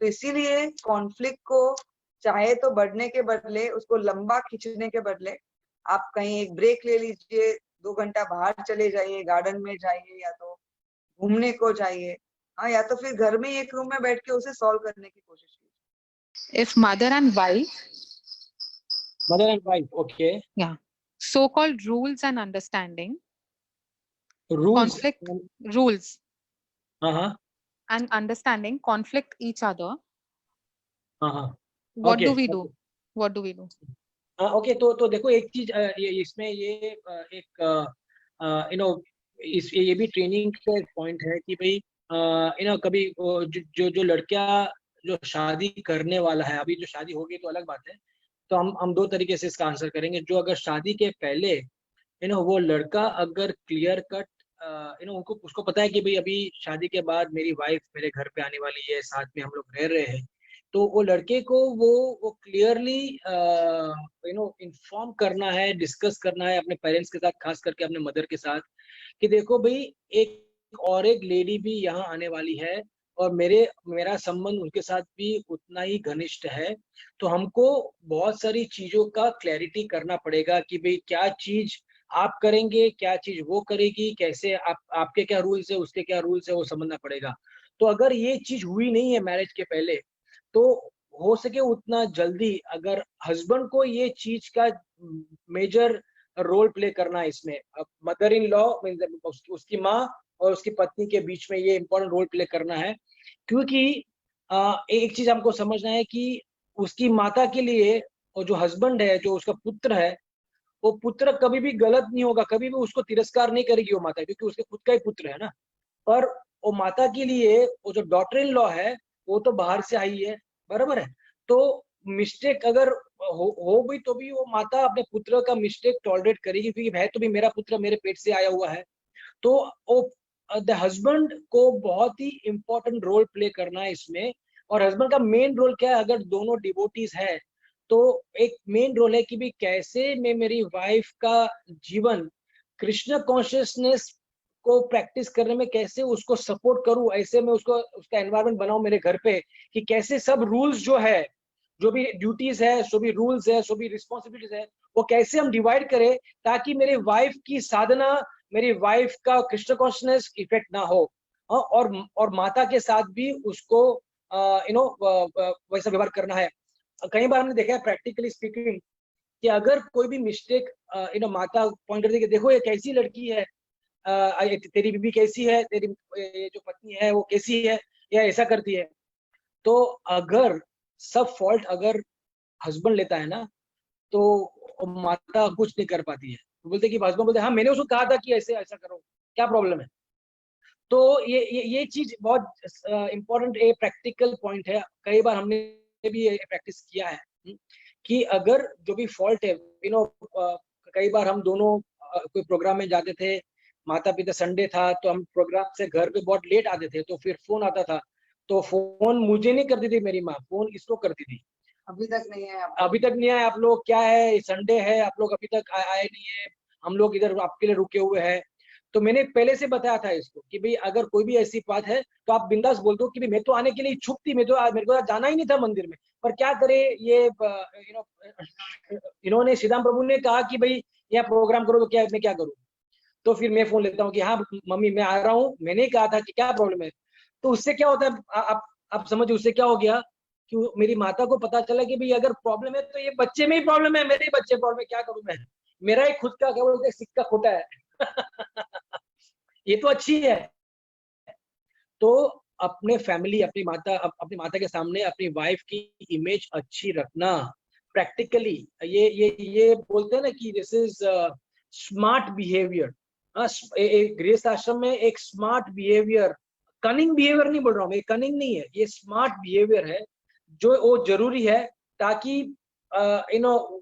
तो इसीलिए कॉन्फ्लिक्ट को चाहे तो बढ़ने के बदले, उसको लंबा खींचने के बदले, आप कहीं एक ब्रेक ले लीजिए, 2 घंटा बाहर चले जाइए, गार्डन में जाइए, या तो घूमने को जाइए, या तो फिर घर में एक रूम में बैठ के उसे सॉल्व करने की कोशिश कीजिए। If mother and wife, okay, yeah, so-called rules and understanding, rules, conflict, rules uh-huh, and understanding conflict each other, uh-huh, what do okay, we do? What do we do? Okay, तो देखो एक चीज, इसमें ये एक ये भी ट्रेनिंग का एक पॉइंट है कि भाई कभी जो लड़कियां जो शादी करने वाला है, अभी जो शादी होगी तो अलग बात है। तो हम दो तरीके से इसका आंसर करेंगे। जो अगर शादी के पहले वो लड़का अगर क्लियर कट उनको उसको पता है कि भाई अभी शादी के बाद मेरी वाइफ मेरे घर पे आने वाली है, साथ में हम लोग रह रहे हैं, तो वो लड़के को वो क्लियरली इन्फॉर्म करना है, डिस्कस करना है अपने पेरेंट्स के साथ, खास करके अपने मदर के साथ, कि देखो भाई एक लेडी भी यहाँ आने वाली है और मेरा संबंध उनके साथ भी उतना ही घनिष्ठ है। तो हमको बहुत सारी चीजों का क्लैरिटी करना पड़ेगा कि भाई क्या चीज आप करेंगे, क्या चीज वो करेगी, कैसे आपके क्या रूल्स है, उसके क्या रूल्स है, वो समझना पड़ेगा। तो अगर ये चीज हुई नहीं है मैरिज के पहले, तो हो सके उतना जल्दी अगर हस्बैंड को ये चीज का मेजर रोल प्ले करना है इसमें, मदर इन लॉ उसकी माँ और उसकी पत्नी के बीच में ये इंपॉर्टेंट रोल प्ले करना है। क्योंकि एक चीज हमको समझना है कि उसकी माता के लिए, और जो हस्बैंड है, जो उसका पुत्र है, वो पुत्र कभी भी गलत नहीं होगा, कभी भी उसको तिरस्कार नहीं करेगी वो माता, क्योंकि उसके खुद का ही पुत्र है ना। पर वो माता के लिए वो जो डॉटर इन लॉ है वो तो बाहर से आई है, बराबर है। तो मिस्टेक अगर हो भी तो भी वो माता अपने पुत्र का मिस्टेक टॉलरेट करेगी, क्योंकि है तो भी मेरा पुत्र, मेरे पेट से आया हुआ है। तो वो द हस्बैंड को बहुत ही इंपॉर्टेंट रोल प्ले करना है इसमें। और हस्बैंड का मेन रोल क्या है, अगर दोनों डिवोटीज है तो एक मेन रोल है कि भी कैसे मैं मेरी वाइफ का जीवन कृष्ण कॉन्शियसनेस को प्रैक्टिस करने में कैसे उसको सपोर्ट करूं, ऐसे मैं उसको उसका एनवायरनमेंट बनाऊं मेरे घर पे, कि कैसे सब रूल्स जो है, जो भी ड्यूटीज है, जो भी रूल्स है, जो भी रिस्पॉन्सिबिलिटीज है, वो कैसे हम डिवाइड करें ताकि मेरी वाइफ की साधना, मेरी वाइफ का कृष्ण कॉन्शियसनेस इफेक्ट ना हो। और माता के साथ भी उसको वैसा व्यवहार करना है। कई बार हमने देखा है प्रैक्टिकली स्पीकिंग कि अगर कोई भी मिस्टेक माता पॉइंट करती है कि देखो ये कैसी लड़की है, तेरी बीबी कैसी है, तेरी ये जो पत्नी है वो कैसी है, या ऐसा करती है, तो अगर सब फॉल्ट अगर हस्बैंड लेता है ना, तो माता कुछ नहीं कर पाती है। तो बोलते कि हस्बैंड बोलते हाँ मैंने उसको कहा था कि ऐसे ऐसा करो, क्या प्रॉब्लम है। तो ये चीज बहुत इंपॉर्टेंट प्रैक्टिकल पॉइंट है। कई बार हमने भी ये प्रैक्टिस किया है कि अगर जो भी फॉल्ट है, कई बार हम दोनों कोई प्रोग्राम में जाते थे, माता पिता, संडे था तो हम प्रोग्राम से घर पे बहुत लेट आते थे, तो फिर फोन आता था, तो फोन मुझे नहीं करती थी मेरी माँ, फोन इसको करती थी। अभी तक नहीं है अभी तक नहीं आए आप लोग, क्या है संडे है, आप लोग अभी तक आए नहीं है, हम लोग इधर आपके लिए रुके हुए हैं। तो मैंने पहले से बताया था इसको कि भाई अगर कोई भी ऐसी बात है तो आप बिंदास बोल दो कि भाई मैं तो आने के लिए इच्छुक थी, मेरे को जाना ही नहीं था मंदिर में, पर क्या करे ये इन्होंने श्रीराम प्रभु ने कहा कि भाई यहाँ प्रोग्राम करो, तो क्या मैं क्या करूँ। तो फिर मैं फोन लेता हूँ कि हाँ मम्मी मैं आ रहा हूँ, मैंने कहा था कि क्या प्रॉब्लम है। तो उससे क्या होता है आप समझो, उससे क्या हो गया कि मेरी माता को पता चला कि भाई अगर प्रॉब्लम है तो ये बच्चे में ही प्रॉब्लम है, मेरे ही बच्चे प्रॉब्लम है, क्या करूं मैं, मेरा ही खुद का क्या बोलते हैं सिक्का खोटा है। ये तो अच्छी है। तो अपने फैमिली, अपनी माता के सामने अपनी वाइफ की इमेज अच्छी रखना प्रैक्टिकली, ये बोलते हैं ना कि दिस इज स्मार्ट बिहेवियर। गृहस्थ आश्रम में एक स्मार्ट बिहेवियर, कनिंग बिहेवियर नहीं बोल रहा हूँ मैं, कनिंग नहीं है, ये स्मार्ट बिहेवियर है जो वो जरूरी है, ताकि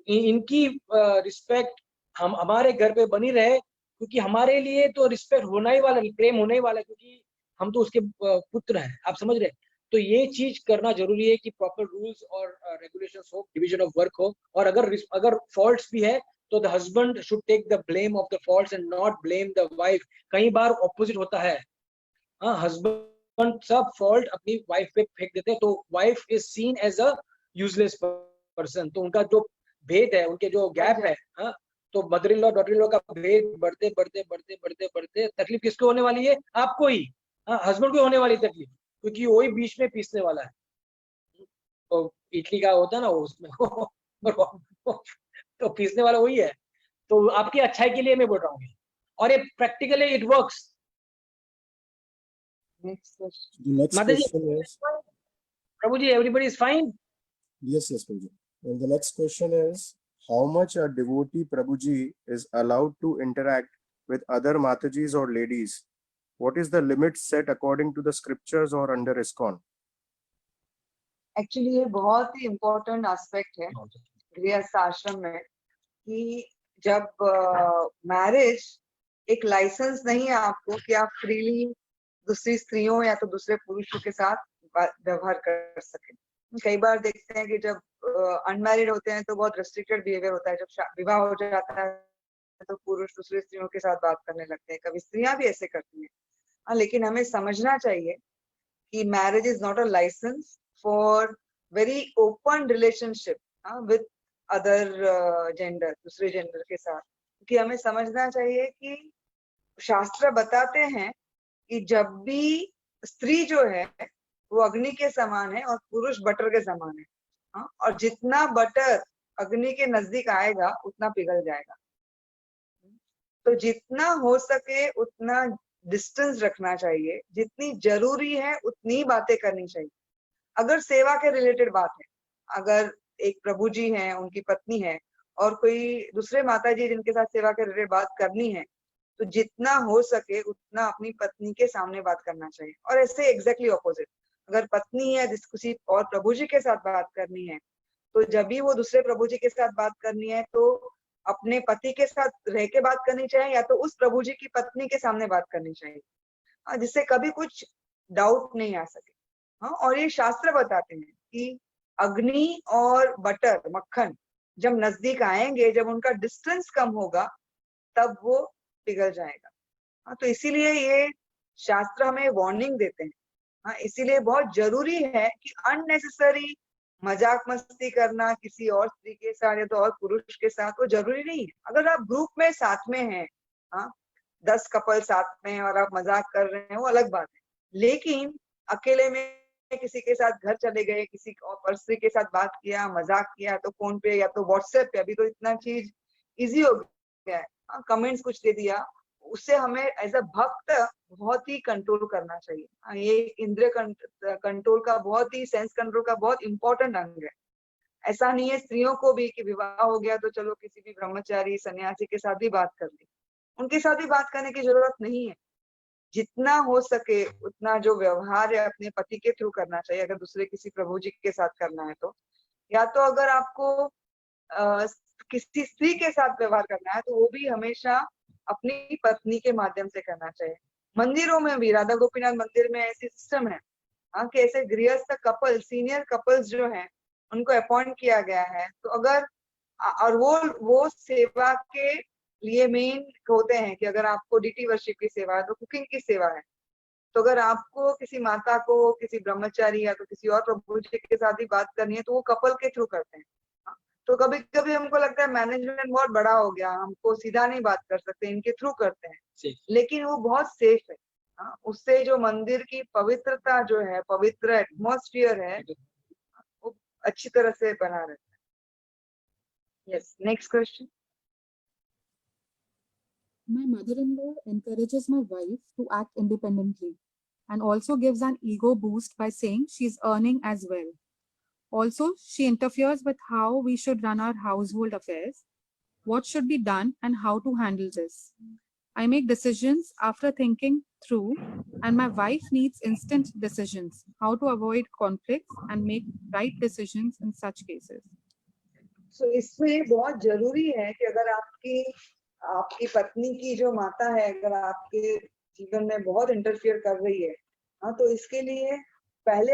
इनकी रिस्पेक्ट हम हमारे घर पे बनी रहे, क्योंकि हमारे लिए तो रिस्पेक्ट होना ही वाला, प्रेम होने ही वाला है, क्योंकि हम तो उसके पुत्र हैं, आप समझ रहे हैं। तो ये चीज करना जरूरी है कि प्रॉपर रूल्स और रेगुलेशंस हो, डिवीजन ऑफ वर्क हो, और अगर फॉल्ट्स भी है तो the husband should take the blame of the faults and not blame the wife. कई बार ऑपोजिट होता है, हस्बैंड सब फॉल्ट अपनी वाइफ पे फेंक देते हैं, तो wife is seen as a useless person. तो उनका जो भेद है, उनके जो गैप है, तो mother in law daughter in law का भेद बढ़ते बढ़ते बढ़ते बढ़ते बढ़ते तकलीफ किसको होने वाली है, आपको ही, हस्बैंड को होने वाली तकलीफ, क्योंकि वही बीच में पीसने वाला है। तो इडली का होता है ना उसमें तो पीसने वाला वही है। तो आपकी अच्छाई के लिए मैं बोल रहा हूँ, और ये practically it works. Next question. The next माता जी, question is, प्रभु जी, everybody is fine? yes, Prabhuji. And the next question is, how much a devotee Prabhuji is allowed to interact with other Matajis or ladies? What is the limit set according to the scriptures or under ISKCON? Actually ये बहुत ही इम्पोर्टेंट एस्पेक्ट है गृहस्थ आश्रम में, कि जब मैरिज एक लाइसेंस नहीं है आपको कि आप फ्रीली दूसरी स्त्रियों या तो दूसरे पुरुषों के साथ व्यवहार कर सके। कई बार देखते हैं कि जब अनमैरिड होते हैं तो बहुत रेस्ट्रिक्टेड बिहेवियर होता है, जब विवाह हो जाता है तो पुरुष दूसरी स्त्रियों के साथ बात करने लगते हैं, कभी स्त्रियां भी ऐसे करती हैं। लेकिन हमें समझना चाहिए कि marriage is not a license for very open relationship with other gender, दूसरे जेंडर के साथ। क्योंकि हमें समझना चाहिए कि शास्त्र बताते हैं कि जब भी स्त्री जो है वो अग्नि के समान है और पुरुष बटर के समान है, और जितना बटर अग्नि के नजदीक आएगा उतना पिघल जाएगा। तो जितना हो सके उतना डिस्टेंस रखना चाहिए, जितनी जरूरी है उतनी बातें करनी चाहिए। अगर सेवा के रिलेटेड बात है, अगर एक प्रभु जी हैं, उनकी पत्नी है और कोई दूसरे माता जी जिनके साथ सेवा के रिलेटेड बात करनी है, तो जितना हो सके उतना अपनी पत्नी के सामने बात करना चाहिए। और ऐसे एग्जैक्टली ऑपोजिट, अगर पत्नी है जिस किसी और प्रभु जी के साथ बात करनी है, तो जब भी वो दूसरे प्रभु जी के साथ बात करनी है तो अपने पति के साथ रह के बात करनी चाहिए, या तो उस प्रभु जी की पत्नी के सामने बात करनी चाहिए। जिससे कभी कुछ डाउट नहीं आ सके। हाँ, और ये शास्त्र बताते हैं कि अग्नि और बटर मक्खन जब नजदीक आएंगे, जब उनका डिस्टेंस कम होगा, तब वो पिघल जाएगा। हाँ, तो इसीलिए ये शास्त्र हमें वार्निंग देते हैं। हाँ, इसीलिए बहुत जरूरी है कि अननेसेसरी मजाक मस्ती करना किसी और स्त्री के साथ या तो और पुरुष के साथ वो जरूरी नहीं है। अगर आप ग्रुप में साथ में हैं, हाँ 10 कपल साथ में और आप मजाक कर रहे हैं, वो अलग बात है। लेकिन अकेले में किसी के साथ घर चले गए, किसी और स्त्री के साथ बात किया, मजाक किया, तो फोन पे या तो व्हाट्सएप पे, अभी तो इतना चीज इजी हो गया है, कमेंट्स कुछ दे दिया, उससे हमें एज अ भक्त बहुत ही कंट्रोल करना चाहिए। ये इंद्रिय कंट्रोल का बहुत ही, सेंस कंट्रोल का बहुत इंपॉर्टेंट अंग है। ऐसा नहीं है स्त्रियों को भी कि विवाह हो गया तो चलो किसी भी ब्रह्मचारी सन्यासी के साथ भी बात कर ली, उनके साथ भी बात करने की जरूरत नहीं है। जितना हो सके उतना जो व्यवहार है अपने पति के थ्रू करना चाहिए। अगर दूसरे किसी प्रभु जी के साथ करना है तो, या तो अगर आपको किसी स्त्री के साथ व्यवहार करना है तो वो भी हमेशा अपनी पत्नी के माध्यम से करना चाहिए। मंदिरों में भी, राधा गोपीनाथ मंदिर में ऐसी सिस्टम है, हाँ, कि ऐसे गृहस्थ कपल, सीनियर कपल्स जो हैं, उनको अपॉइंट किया गया है। तो अगर और वो सेवा के लिए मेन होते हैं कि अगर आपको डीटी वर्शिप की सेवा है तो कुकिंग की सेवा है, तो अगर आपको किसी माता को, किसी ब्रह्मचारी या तो किसी और प्रभु जी के साथ ही बात करनी है तो वो कपल के थ्रू करते हैं। तो कभी कभी हमको लगता है मैनेजमेंट बहुत बड़ा हो गया, हमको सीधा नहीं बात कर सकते, इनके थ्रू करते हैं, लेकिन वो बहुत सेफ है। उससे जो मंदिर की पवित्रता जो है, पवित्र एटमॉस्फेयर है, वो अच्छी तरह से बना रहता है। Yes, next question. My mother-in-law encourages my wife to act independently and also gives an ego boost by saying she's earning as well. Also, she interferes with how we should run our household affairs, what should be done, and how to handle this. I make decisions after thinking through, and my wife needs instant decisions, how to avoid conflicts and make right decisions in such cases. So इसमें बहुत जरूरी है कि अगर आपकी पत्नी की जो माता है, अगर आपके जीवन में बहुत इंटरफियर कर रही है, हाँ, तो इसके लिए पहले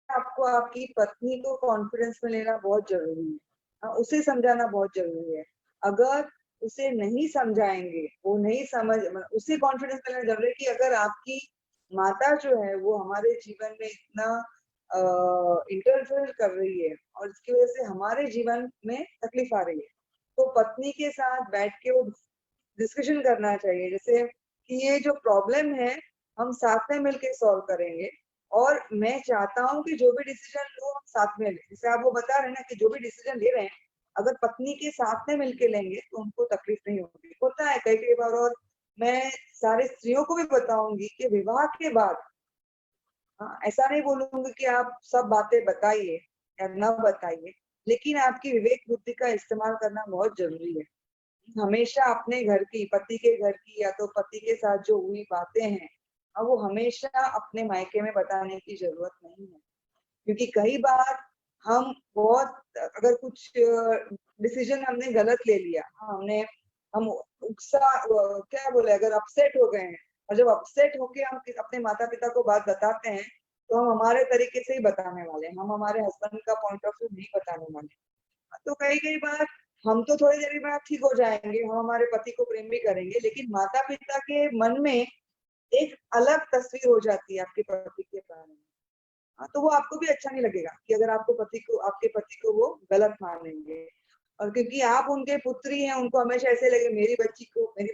आपको आपकी पत्नी को कॉन्फिडेंस में लेना बहुत जरूरी है। हाँ, उसे समझाना बहुत जरूरी है। अगर उसे नहीं समझाएंगे, वो नहीं समझ, उसे कॉन्फिडेंस में लेना जरूरी है कि अगर आपकी माता जो है वो हमारे जीवन में इतना इंटरफेयर कर रही है और इसकी वजह से हमारे जीवन में तकलीफ आ रही है, तो पत्नी के साथ बैठ के वो डिस्कशन करना चाहिए, जैसे कि ये जो प्रॉब्लम है हम साथ में मिलकर सॉल्व करेंगे, और मैं चाहता हूँ कि जो भी डिसीजन लो हम साथ में लें। जैसे आप वो बता रहे हैं ना कि जो भी डिसीजन ले रहे हैं अगर पत्नी के साथ में मिलके लेंगे तो उनको तकलीफ नहीं होगी। होता है कई बार, और मैं सारे स्त्रियों को भी बताऊंगी कि विवाह के बाद, हाँ, ऐसा नहीं बोलूंगी कि आप सब बातें बताइए या न बताइए, लेकिन आपकी विवेक बुद्धि का इस्तेमाल करना बहुत जरूरी है। हमेशा अपने घर की, पति के घर की या तो पति के साथ जो हुई बातें हैं, अब वो हमेशा अपने मायके में बताने की जरूरत नहीं है, क्योंकि कई बार हम बहुत, अगर कुछ डिसीजन हमने गलत ले लिया, हम क्या बोले, अगर अपसेट हो गए हैं, और जब अपसेट होके हम अपने माता पिता को बात बताते हैं तो हम हमारे तरीके से ही बताने वाले हैं, हम हमारे हस्बैंड का पॉइंट ऑफ व्यू नहीं बताने वाले। तो कई बार हम तो थोड़ी देर में ठीक हो जाएंगे, हम हमारे पति को प्रेम भी करेंगे, लेकिन माता पिता के मन में एक अलग तस्वीर हो जाती है आपके पति के बारे में। तो वो आपको भी अच्छा नहीं लगेगा कि अगर आपके पति को वो गलत मानेंगे, और क्योंकि आप उनके पुत्री हैं, उनको हमेशा ऐसे लगे मेरी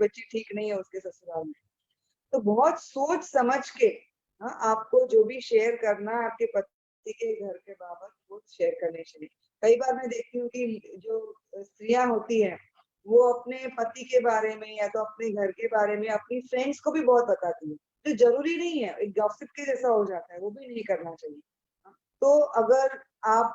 बच्ची ठीक नहीं है उसके ससुराल में। तो बहुत सोच समझ के आपको जो भी शेयर करना है आपके पति के घर के बाबत वो शेयर करने चाहिए। कई बार मैं देखती हूँ कि जो स्त्रियां होती हैं वो अपने पति के बारे में या तो अपने घर के बारे में अपनी फ्रेंड्स को भी बहुत बताती है, तो जरूरी नहीं है, एक गॉसिप के जैसा हो जाता है, वो भी नहीं करना चाहिए। तो अगर आप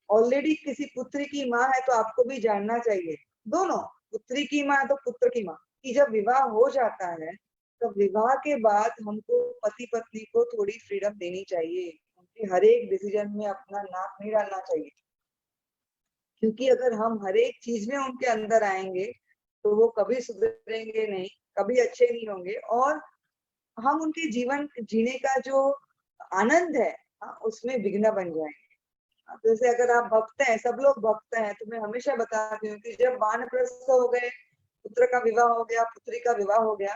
ऑलरेडी किसी पुत्री की माँ है तो आपको भी जानना चाहिए, दोनों पुत्री की माँ है तो पुत्र की माँ, कि जब विवाह हो जाता है तो विवाह के बाद हमको पति पत्नी को थोड़ी फ्रीडम देनी चाहिए, उनके हर एक डिसीजन में अपना नाक नहीं डालना चाहिए, क्योंकि अगर हम हर एक चीज में उनके अंदर आएंगे तो वो कभी सुधरेंगे नहीं, कभी अच्छे नहीं होंगे, और हम उनके जीवन जीने का जो आनंद है उसमें विघ्न बन जाएंगे। जैसे अगर आप भक्त हैं, सब लोग भक्त हैं, तो मैं हमेशा बताती हूँ कि जब वानप्रस्थ हो गए, पुत्र का विवाह हो गया, पुत्री का विवाह हो गया,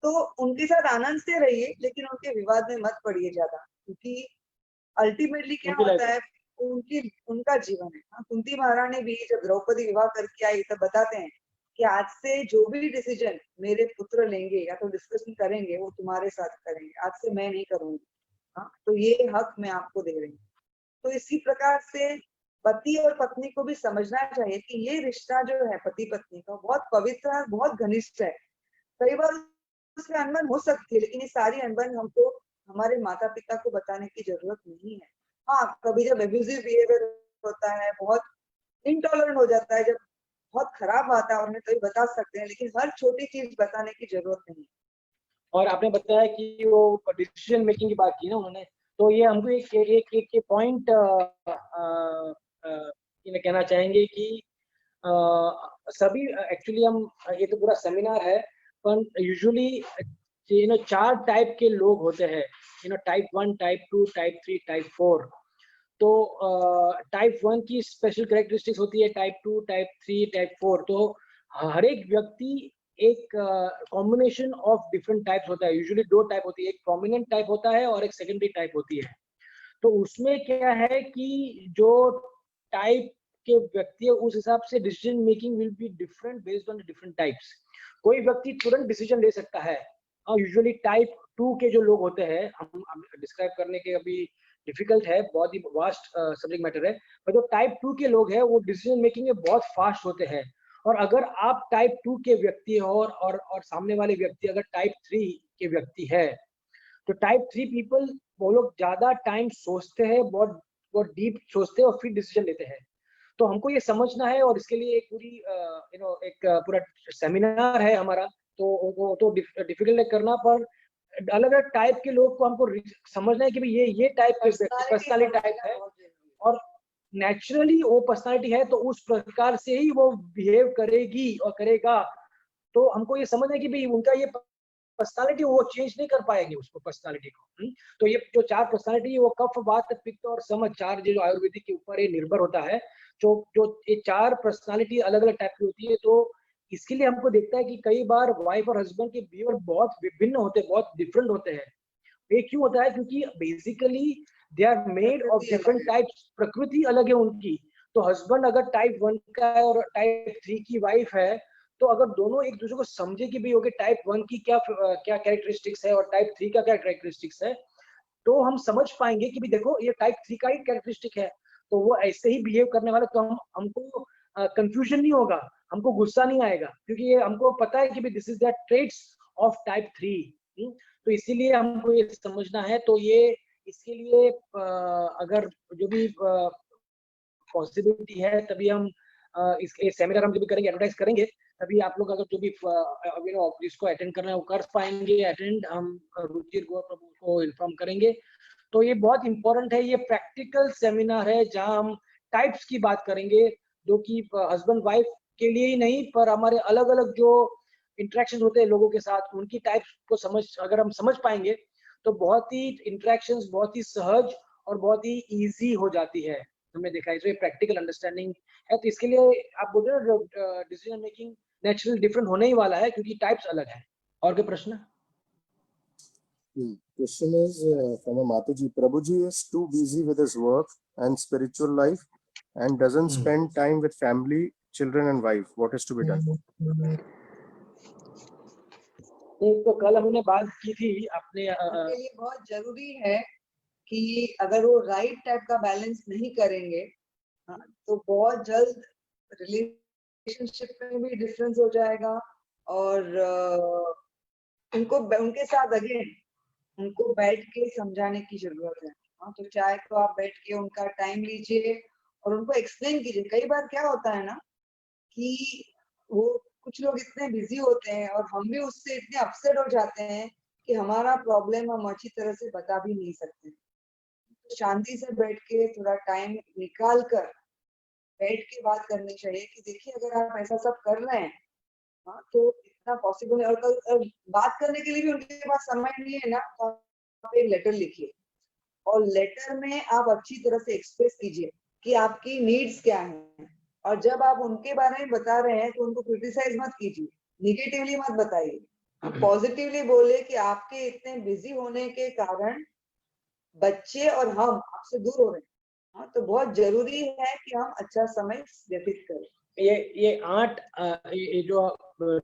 तो उनके साथ आनंद से रहिए, लेकिन उनके विवाद में मत पड़िए ज्यादा, क्योंकि अल्टीमेटली क्या उनकी लाइफ होता है, उनका जीवन है। कुंती महारानी भी जब द्रौपदी विवाह करके आई तब बताते हैं कि आज से जो भी डिसीजन मेरे पुत्र लेंगे या तो डिस्कशन करेंगे, वो तुम्हारे साथ करेंगे, आज से मैं नहीं करूंगी। तो ये हक मैं आपको दे रही हूँ। तो इसी प्रकार से पति और पत्नी को भी समझना चाहिए कि ये रिश्ता जो है पति पत्नी का बहुत पवित्र और बहुत घनिष्ठ है। कई बार उसमें अनबन हो सकती है, लेकिन ये सारी अनबन हमको हमारे माता पिता को बताने की जरूरत नहीं है। हाँ, कभी जब एब्यूजिव बिहेवियर होता है, बहुत इनटॉलरेंट हो जाता है, जब बहुत खराब वातावरण है, तो ये बता सकते हैं, लेकिन हर छोटी चीज बताने की जरूरत नहीं है। और आपने बताया कि वो डिसीजन मेकिंग की बात की ना उन्होंने, तो ये हमको एक पॉइंट ये कहना चाहेंगे कि सभी एक्चुअली हम, ये तो पूरा सेमिनार है, पर यूजुअली 4 टाइप के लोग होते हैं, टाइप 1, टाइप 2, टाइप 3, टाइप 4। तो टाइप 1 की स्पेशल कैरेक्टरिस्टिक्स होती है, टाइप 2, टाइप 3, टाइप 4। तो हर एक व्यक्ति एक कॉम्बिनेशन ऑफ डिफरेंट टाइप्स होता है। यूजुअली 2 टाइप होती है, एक प्रोमिनेंट टाइप होता है और एक सेकेंडरी टाइप होती है। तो उसमें क्या है कि जो टाइप के व्यक्ति है, उस हिसाब से decision making will be different based on different types. कोई व्यक्ति तुरंत डिसीजन ले सकता है। यूजुअली टाइप 2 के जो लोग होते हैं, हम डिस्क्राइब करने के अभी डिफिकल्ट है, बहुत ही वास्ट सब्जेक्ट मैटर है, पर जो टाइप 2 के लोग हैं वो डिसीजन मेकिंग में बहुत फास्ट होते हैं। और अगर आप टाइप 2 के व्यक्ति हो और सामने वाले व्यक्ति अगर टाइप 3 के व्यक्ति है, तो टाइप 3 पीपल वो लोग ज्यादा टाइम सोचते हैं, बहुत बहुत डीप सोचते हैं और फिर डिसीजन लेते हैं। तो हमको ये समझना है, और इसके लिए एक पूरी एक पूरा सेमिनार है हमारा, तो वो तो डिफिकल्ट है करना, पर अलग अलग टाइप के लोग को हमको समझना है कि भाई ये टाइप के पर्सनालिटी टाइप है, और नेचुरली वो पर्सनालिटी है, तो उस प्रकार से ही वो बिहेव करेगी और करेगा। तो हमको ये समझना है कि भाई उनका ये पर्सनालिटी वो चेंज नहीं कर पाएंगे उसको, पर्सनालिटी को। तो ये जो 4 पर्सनालिटी है वो कफ, वात, पित्त और समझ, 4 जो आयुर्वेदिक के ऊपर ये निर्भर होता है। जो ये 4 पर्सनालिटी अलग अलग टाइप की होती है। तो इसके लिए हमको देखता है कि कई बार वाइफ और हस्बैंड के बिहेवियर बहुत विभिन्न होते हैं, बहुत डिफरेंट होते हैं। ये क्यों होता है? क्योंकि basically they are made of different types, प्रकृति अलग है उनकी। तो हस्बैंड अगर टाइप 1 का है और टाइप 3 की वाइफ है, तो अगर दोनों एक दूसरे को समझे कि भाई ओके टाइप 1 की क्या क्या कैरेक्टरिस्टिक्स है और टाइप 3 का क्या कैरेक्टरिस्टिक्स है, तो हम समझ पाएंगे कि भाई देखो ये टाइप 3 का ही कैरेक्टरिस्टिक है, तो वो ऐसे ही बिहेव करने वाला। तो हमको कंफ्यूजन नहीं होगा, हमको गुस्सा नहीं आएगा, क्योंकि ये हमको पता है कि भाई this is the traits of type 3। तो इसीलिए हमको ये समझना है। तो ये इसके लिए अगर जो भी पॉसिबिलिटी है, तभी हम इसके सेमिनार हम जब भी करेंगे, एडवर्टाइज करेंगे, तभी आप लोग अगर जो भी जिसको अटेंड करना है वो कर पाएंगे अटेंड। हम रुचिर गौर प्रभु को इन्फॉर्म करेंगे। तो ये बहुत इंपॉर्टेंट है, ये प्रैक्टिकल सेमिनार है जहां हम टाइप्स की बात करेंगे, जो कि हस्बैंड वाइफ के लिए ही नहीं, पर हमारे अलग अलग जो इंटरेक्शन होते हैं लोगों के साथ, उनकी टाइप्स को अगर हम समझ पाएंगे, तो बहुत ही इंटरेक्शंस बहुत ही सहज और बहुत ही इजी हो जाती है। हमने देखा है, इसमें प्रैक्टिकल अंडरस्टैंडिंग है। तो इसके लिए आप बोल रहे हो डिसीजन मेकिंग नेचुरल डिफरेंट होने ही वाला है, क्योंकि टाइप्स अलग है। और कोई प्रश्न? Question is from a Mataji. Prabhuji is too busy with his work and spiritual life and doesn't spend time with family, children and wife. What is to be done? तो कल हमने बात की थी अपने उनके लिए बहुत जरूरी है कि अगर वो राइट टाइप का बैलेंस नहीं करेंगे, तो बहुत जल्द रिलेशनशिप में भी डिफरेंस हो जाएगा। और उनके साथ अगेन उनको बैठ के समझाने की जरूरत है। तो चाहे तो आप बैठ के उनका टाइम लीजिए और उनको एक्सप्लेन कीजिए। कई बार क्या होता है ना कि वो कुछ लोग इतने बिजी होते हैं और हम भी उससे इतने अपसेट हो जाते हैं कि हमारा प्रॉब्लम हम अच्छी तरह से बता भी नहीं सकते। तो शांति से बैठ के थोड़ा टाइम निकाल कर बैठ के बात करनी चाहिए कि देखिए अगर आप ऐसा सब कर रहे हैं, तो जितना पॉसिबल है, और बात करने के लिए भी उनके पास समय नहीं है ना, तो आप एक लेटर लिखिए और लेटर में आप अच्छी तरह से एक्सप्रेस कीजिए कि आपकी नीड्स क्या हैं, और जब आप उनके बारे में बता रहे हैं तो उनको क्रिटिसाइज मत कीजिए, निगेटिवली मत बताइए, पॉजिटिवली बोले कि आपके इतने बिजी होने के कारण बच्चे और हम आपसे दूर हो रहे हैं। हाँ, तो बहुत जरूरी है कि हम अच्छा समय व्यतीत करें। ये 8 ये जो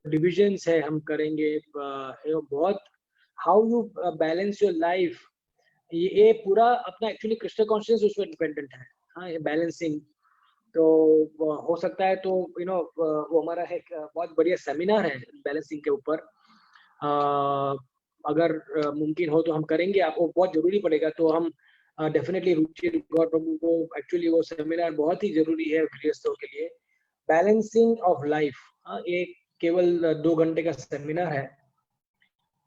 डिविजन्स है हम करेंगे, ये बहुत how you balance your life, ये पूरा अपना एक्चुअली कृष्ण कॉन्शियस उसमें डिपेंडेंट है। हाँ, ये बैलेंसिंग तो हो सकता है, तो वो हमारा एक बहुत बढ़िया सेमिनार है बैलेंसिंग के ऊपर। अगर मुमकिन हो तो हम करेंगे, आपको बहुत जरूरी पड़ेगा तो हम डेफिनेटली रुचि गौर प्रभु को, एक्चुअली वो सेमिनार बहुत ही जरूरी है गृहस्थों के लिए, बैलेंसिंग ऑफ लाइफ। ये केवल 2 घंटे का सेमिनार है,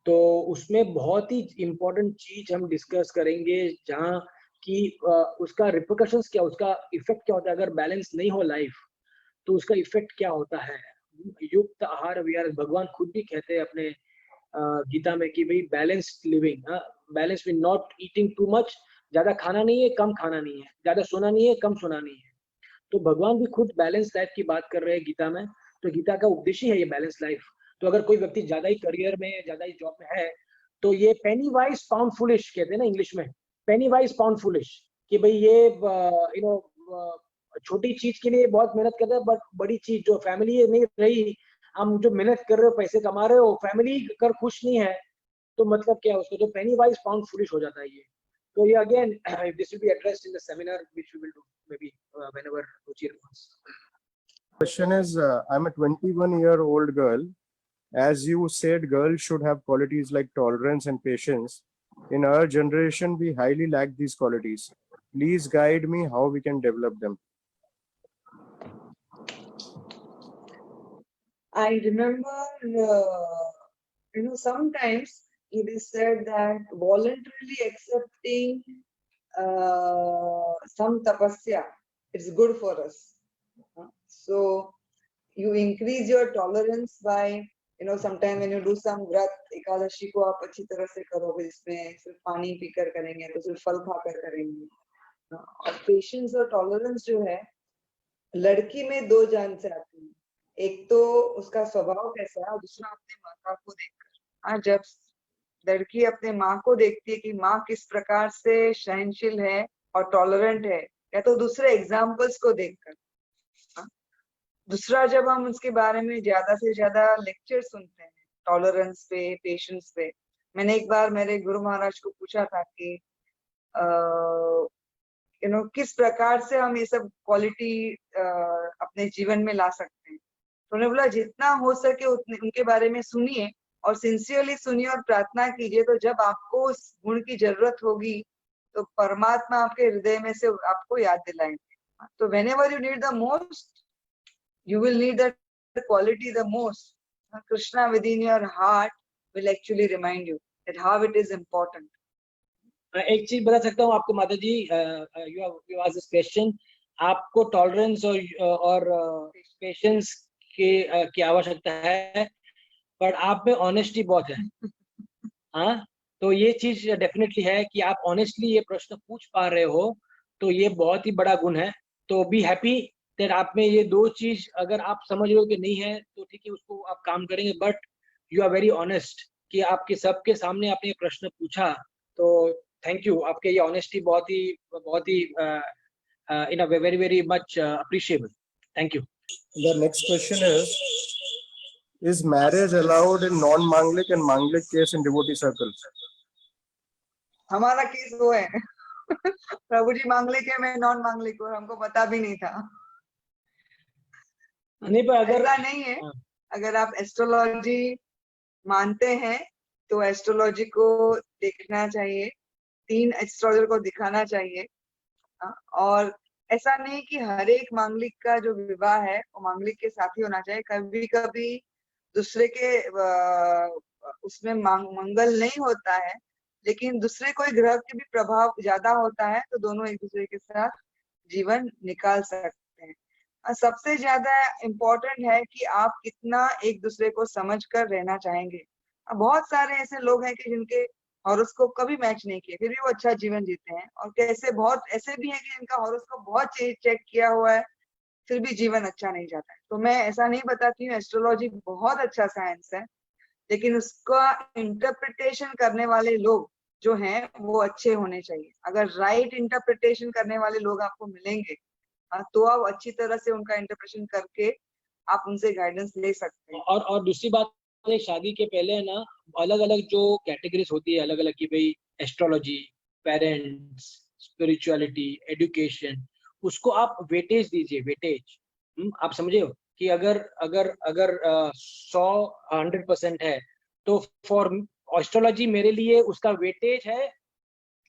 तो उसमें बहुत ही इम्पोर्टेंट चीज हम डिस्कस करेंगे, जहाँ कि उसका रिपरकशंस क्या, उसका इफेक्ट क्या होता है अगर बैलेंस नहीं हो लाइफ, तो उसका इफेक्ट क्या होता है। युक्त आहार विहार, भगवान खुद भी कहते हैं अपने गीता में कि भाई balanced living, balance mean not eating too much, ज्यादा खाना नहीं है, कम खाना नहीं है, ज्यादा सोना नहीं है, कम सोना नहीं है। तो भगवान भी खुद बैलेंस लाइफ की बात कर रहे हैं गीता में, तो गीता का उद्देश्य है ये बैलेंस लाइफ। तो अगर कोई व्यक्ति ज्यादा ही करियर में, ज्यादा ही जॉब में है, तो ये पेनी वाइज पाउंड फुलिश कहते हैं ना इंग्लिश में, पेनी वाइज पाउंड फुलिश, कि भाई ये छोटी चीज के लिए बहुत मेहनत कर रहे हैं, बट बड़ी चीज जो फैमिली नहीं रही, हम जो मेहनत कर रहे हो, पैसे कमा रहे हो, फैमिली अगर खुश नहीं है तो मतलब क्या है उसको, तो पेनी वाइज पाउंड फुलिश हो जाता है ये। तो ये again this will be addressed in the seminar which we will do maybe whenever Ruchi wants. Question is, I'm a 21-year-old girl. As you said, girls should have qualities like tolerance and patience. In our generation, we highly lack these qualities. Please guide me how we can develop them. I remember, sometimes it is said that voluntarily accepting some tapasya, it's good for us. So you increase your tolerance by, sometime when you do some व्रत, एकादशी को आप अच्छी तरह से करोगे, इसमें सिर्फ पानी पीकर करेंगे तो सिर्फ फल खाकर करेंगे। और पेशेंस और टॉलरेंस जो है, लड़की में 2 जान से आती है, एक तो उसका स्वभाव कैसा है और दूसरा अपने माता को देखकर। जब लड़की अपने माँ को देखती है कि माँ किस प्रकार से सहनशील है और टॉलरेंट है, या तो दूसरे एग्जाम्पल्स को देखकर। दूसरा, जब हम उसके बारे में ज्यादा से ज्यादा लेक्चर सुनते हैं टॉलरेंस पे, पेशेंस पे। मैंने एक बार मेरे गुरु महाराज को पूछा था कि किस प्रकार से हम ये सब क्वालिटी अपने जीवन में ला सकते हैं। तो उन्होंने बोला जितना हो सके उतने उनके बारे में सुनिए और सिंसियरली सुनिए और प्रार्थना कीजिए, तो जब आपको उस गुण की जरूरत होगी तो परमात्मा आपके हृदय में से आपको याद दिलाएंगे। तो whenever you need the most, you will need that quality the most. Krishna within your heart will actually remind you that how it is important. एक चीज बता सकता हूँ आपको माता जी, you asked this question, आपको टॉलरेंस और पेशेंस की आवश्यकता है, पर आप में ऑनेस्टी बहुत है। हाँ, तो ये चीज डेफिनेटली है कि आप ऑनेस्टली ये प्रश्न पूछ पा रहे हो, तो ये बहुत ही बड़ा गुण है। तो बी हैप्पी दैट आप में ये 2 चीज अगर आप समझ रहे हो कि नहीं है, तो ठीक है, उसको आप काम करेंगे, but you are very honest कि आपके सबके सामने आपने ये प्रश्न पूछा, तो थैंक यू, आपके ये ऑनेस्टी बहुत ही in a very very much appreciable. Thank you. The next question is marriage allowed in non-Manglik and Manglik case in devotee circles? हमारा केस वो है प्रभु जी मांगलिक है, मैं नॉन मांगलिक हूँ, हमको पता भी नहीं था। नहीं, पर अगर ऐसा नहीं है, अगर आप एस्ट्रोलॉजी मानते हैं तो एस्ट्रोलॉजी को देखना चाहिए, 3 एस्ट्रोलॉजर को दिखाना चाहिए। और ऐसा नहीं कि हर एक मांगलिक का जो विवाह है वो मांगलिक के साथ ही होना चाहिए। कभी कभी दूसरे के उसमें मंगल नहीं होता है, लेकिन दूसरे कोई ग्रह के भी प्रभाव ज्यादा होता है, तो दोनों एक दूसरे के साथ जीवन निकाल सकते हैं। सबसे ज्यादा इम्पोर्टेंट है कि आप कितना एक दूसरे को समझ कर रहना चाहेंगे। बहुत सारे ऐसे लोग हैं कि जिनके हॉरोस्कोप कभी मैच नहीं किए फिर भी वो अच्छा जीवन जीते हैं, और कैसे बहुत ऐसे भी हैं कि जिनका हॉरोस्कोप बहुत चेक किया हुआ है फिर भी जीवन अच्छा नहीं जाता है। तो मैं ऐसा नहीं बताती हूँ, एस्ट्रोलॉजी बहुत अच्छा साइंस है, लेकिन उसका इंटरप्रिटेशन करने वाले लोग जो हैं वो अच्छे होने चाहिए। अगर राइट इंटरप्रिटेशन करने वाले लोग आपको मिलेंगे तो आप अच्छी तरह से उनका इंटरप्रिटेशन करके आप उनसे गाइडेंस ले सकते हैं। और दूसरी बात है, शादी के पहले है ना अलग अलग जो कैटेगरीज होती है अलग अलग की भाई एस्ट्रोलॉजी, पेरेंट्स, स्पिरिचुअलिटी, एजुकेशन, उसको आप वेटेज दीजिए, वेटेज। आप समझे हो कि अगर अगर अगर 100% है तो फॉर एस्ट्रोलॉजी मेरे लिए उसका वेटेज है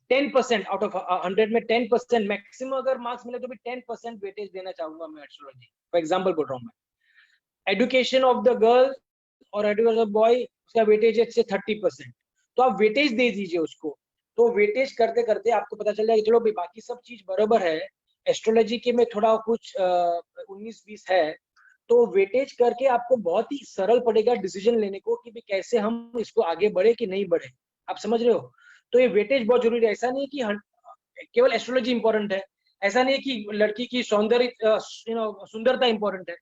10%, आउट ऑफ 100 में 10%, मैक्सिमम अगर मार्क्स मिले तो भी 10% वेटेज देना चाहूंगा मैं एस्ट्रोलॉजी। फॉर एग्जाम्पल बोल रहा हूँ मैं। एजुकेशन ऑफ द गर्ल और एजुकेशन ऑफ बॉय उसका वेटेज है 30%, तो आप वेटेज दे दीजिए उसको। तो वेटेज करते करते आपको पता चल जाएगा चलो भाई बाकी सब चीज बराबर है, एस्ट्रोलॉजी के में थोड़ा कुछ 19-20 है, तो वेटेज करके आपको बहुत ही सरल पड़ेगा डिसीजन लेने को कि भाई कैसे हम इसको आगे बढ़े कि नहीं बढ़े। आप समझ रहे हो? तो ये वेटेज बहुत जरूरी है। ऐसा नहीं कि केवल एस्ट्रोलॉजी इंपॉर्टेंट है, ऐसा नहीं कि लड़की की सौंदर्य सुंदरता इंपॉर्टेंट है,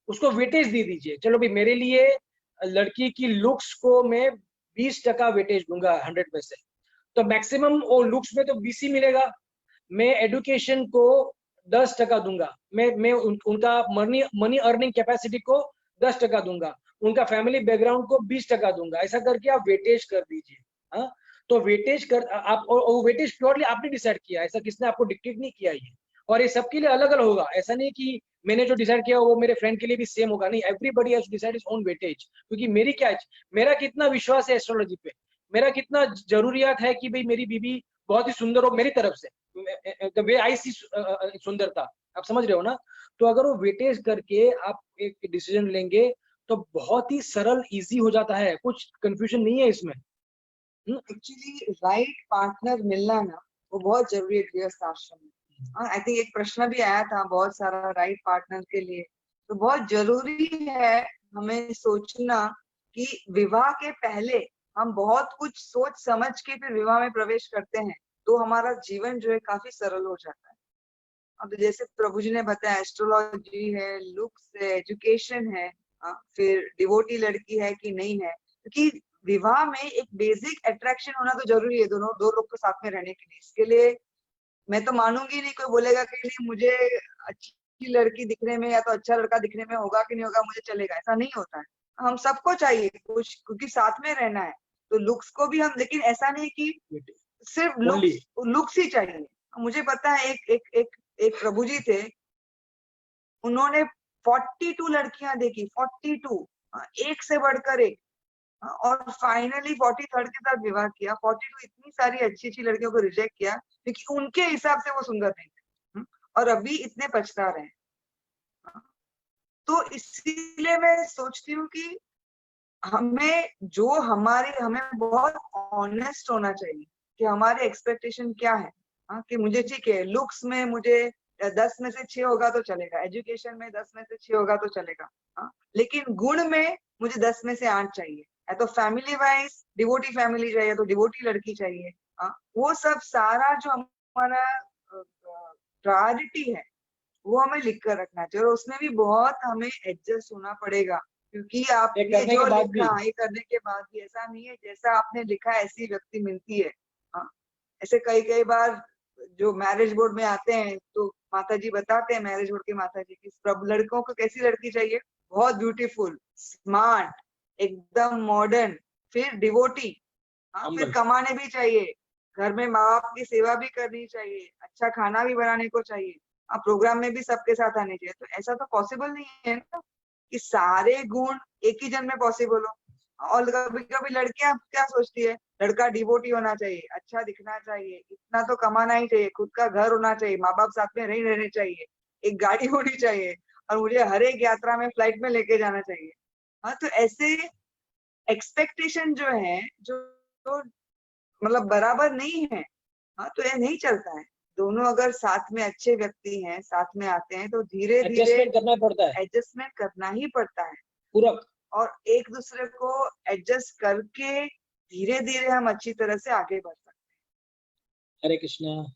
उसको वेटेज दे दीजिए। चलो भाई मेरे लिए लड़की की लुक्स को मैं 20% वेटेज दूंगा 100 में से, तो मैक्सिमम वो लुक्स में तो 20 ही मिलेगा। मैं एडुकेशन को 10% दूंगा, मैं उनका मनी अर्निंग कैपेसिटी को 10% दूंगा, उनका फैमिली बैकग्राउंड को 20% दूंगा। ऐसा करके आप वेटेज कर दीजिए। हाँ, तो वेटेज कर आप, और वेटेज प्योरली आपने डिसाइड किया, ऐसा किसने आपको डिक्टेट नहीं किया ये। और ये सबके लिए अलग अलग होगा, ऐसा नहीं कि मैंने जो डिसाइड किया वो मेरे फ्रेंड के लिए भी सेम होगा, नहीं, everybody has to decide his own weightage. क्योंकि मेरी क्या है, मेरा कितना विश्वास है एस्ट्रोलॉजी पे, मेरा कितना जरूरियात है कि भाई मेरी बीबी बहुत ही सुंदर हो मेरी तरफ से, द वे आई सी सुंदरता। आप समझ रहे हो ना? तो अगर वो वेटेज करके आप एक डिसीजन लेंगे तो बहुत ही सरल इजी हो जाता है, कुछ कंफ्यूजन नहीं है इसमें। एक्चुअली राइट पार्टनर मिलना ना वो बहुत जरूरी है गृहस्थ आश्रम में। आई थिंक एक प्रश्न भी आया था बहुत सारा राइट पार्टनर के लिए, तो बहुत जरूरी है हमें सोचना कि विवाह के पहले हम बहुत कुछ सोच समझ के फिर विवाह में प्रवेश करते हैं, तो हमारा जीवन जो है काफी सरल हो जाता है। अब जैसे प्रभु जी ने बताया एस्ट्रोलॉजी है, लुक्स है, एजुकेशन है, फिर डिवोटी लड़की है कि नहीं है, क्योंकि विवाह में एक बेसिक अट्रैक्शन होना तो जरूरी है दोनों दो लोग को साथ में रहने के लिए। इसके लिए मैं तो मानूंगी नहीं कोई बोलेगा कि नहीं मुझे अच्छी लड़की दिखने में या तो अच्छा लड़का दिखने में होगा कि नहीं होगा मुझे चलेगा, ऐसा नहीं होता है। हम सबको चाहिए कुछ, क्योंकि साथ में रहना है तो लुक्स को भी हम, लेकिन ऐसा नहीं कि सिर्फ लुक्स ही चाहिए। मुझे पता है एक प्रभु जी थे, उन्होंने 42 लड़कियां देखी, 42, एक से बढ़कर एक, और फाइनली 43rd के साथ विवाह किया। 42 इतनी सारी अच्छी अच्छी लड़कियों को रिजेक्ट किया क्योंकि उनके हिसाब से वो सुंदर नहीं थे, और अभी इतने पछता रहे। तो इसीलिए मैं सोचती हूँ कि हमें बहुत ऑनेस्ट होना चाहिए कि हमारे एक्सपेक्टेशन क्या है। कि मुझे ठीक है लुक्स में मुझे 10 में से 6 होगा तो चलेगा, एजुकेशन में 10 में से 6 होगा तो चलेगा, लेकिन गुण में मुझे 10 में से 8 चाहिए। या तो फैमिली वाइज डिवोटी फैमिली चाहिए तो डिवोटी लड़की चाहिए। वो सब सारा जो हमारा प्रायोरिटी है वो हमें लिख कर रखना चाहिए, और उसमें भी बहुत हमें एडजस्ट होना पड़ेगा, क्योंकि आप ये जो लिखा ये करने के बाद भी ऐसा नहीं है जैसा आपने लिखा ऐसी व्यक्ति मिलती है। ऐसे कई बार जो मैरिज बोर्ड में आते हैं तो माता जी बताते हैं, मैरिज बोर्ड के माता जी की लड़कों को कैसी लड़की चाहिए, बहुत ब्यूटीफुल, स्मार्ट, एकदम मॉडर्न, फिर डिवोटी, फिर कमाने भी चाहिए, घर में माँ बाप की सेवा भी करनी चाहिए, अच्छा खाना भी बनाने को चाहिए, प्रोग्राम में भी सबके साथ आने चाहिए। तो ऐसा तो पॉसिबल नहीं है ना कि सारे गुण एक ही जन में पॉसिबल हो। और कभी कभी लड़कियां क्या सोचती है, लड़का डिवोटी होना चाहिए, अच्छा दिखना चाहिए, इतना तो कमाना ही चाहिए, खुद का घर होना चाहिए, माँ बाप साथ में रहने चाहिए, एक गाड़ी होनी चाहिए, और मुझे हर एक यात्रा में फ्लाइट में लेके जाना चाहिए। तो ऐसे एक्सपेक्टेशन जो है जो मतलब बराबर नहीं है, तो ये नहीं चलता है। दोनों अगर साथ में अच्छे व्यक्ति हैं, साथ में आते हैं, तो धीरे धीरे एडजस्टमेंट करना पड़ता है, एडजस्टमेंट करना ही पड़ता है, पूरक। और एक दूसरे को एडजस्ट करके धीरे धीरे हम अच्छी तरह से आगे बढ़ सकते हैं। हरे कृष्णा।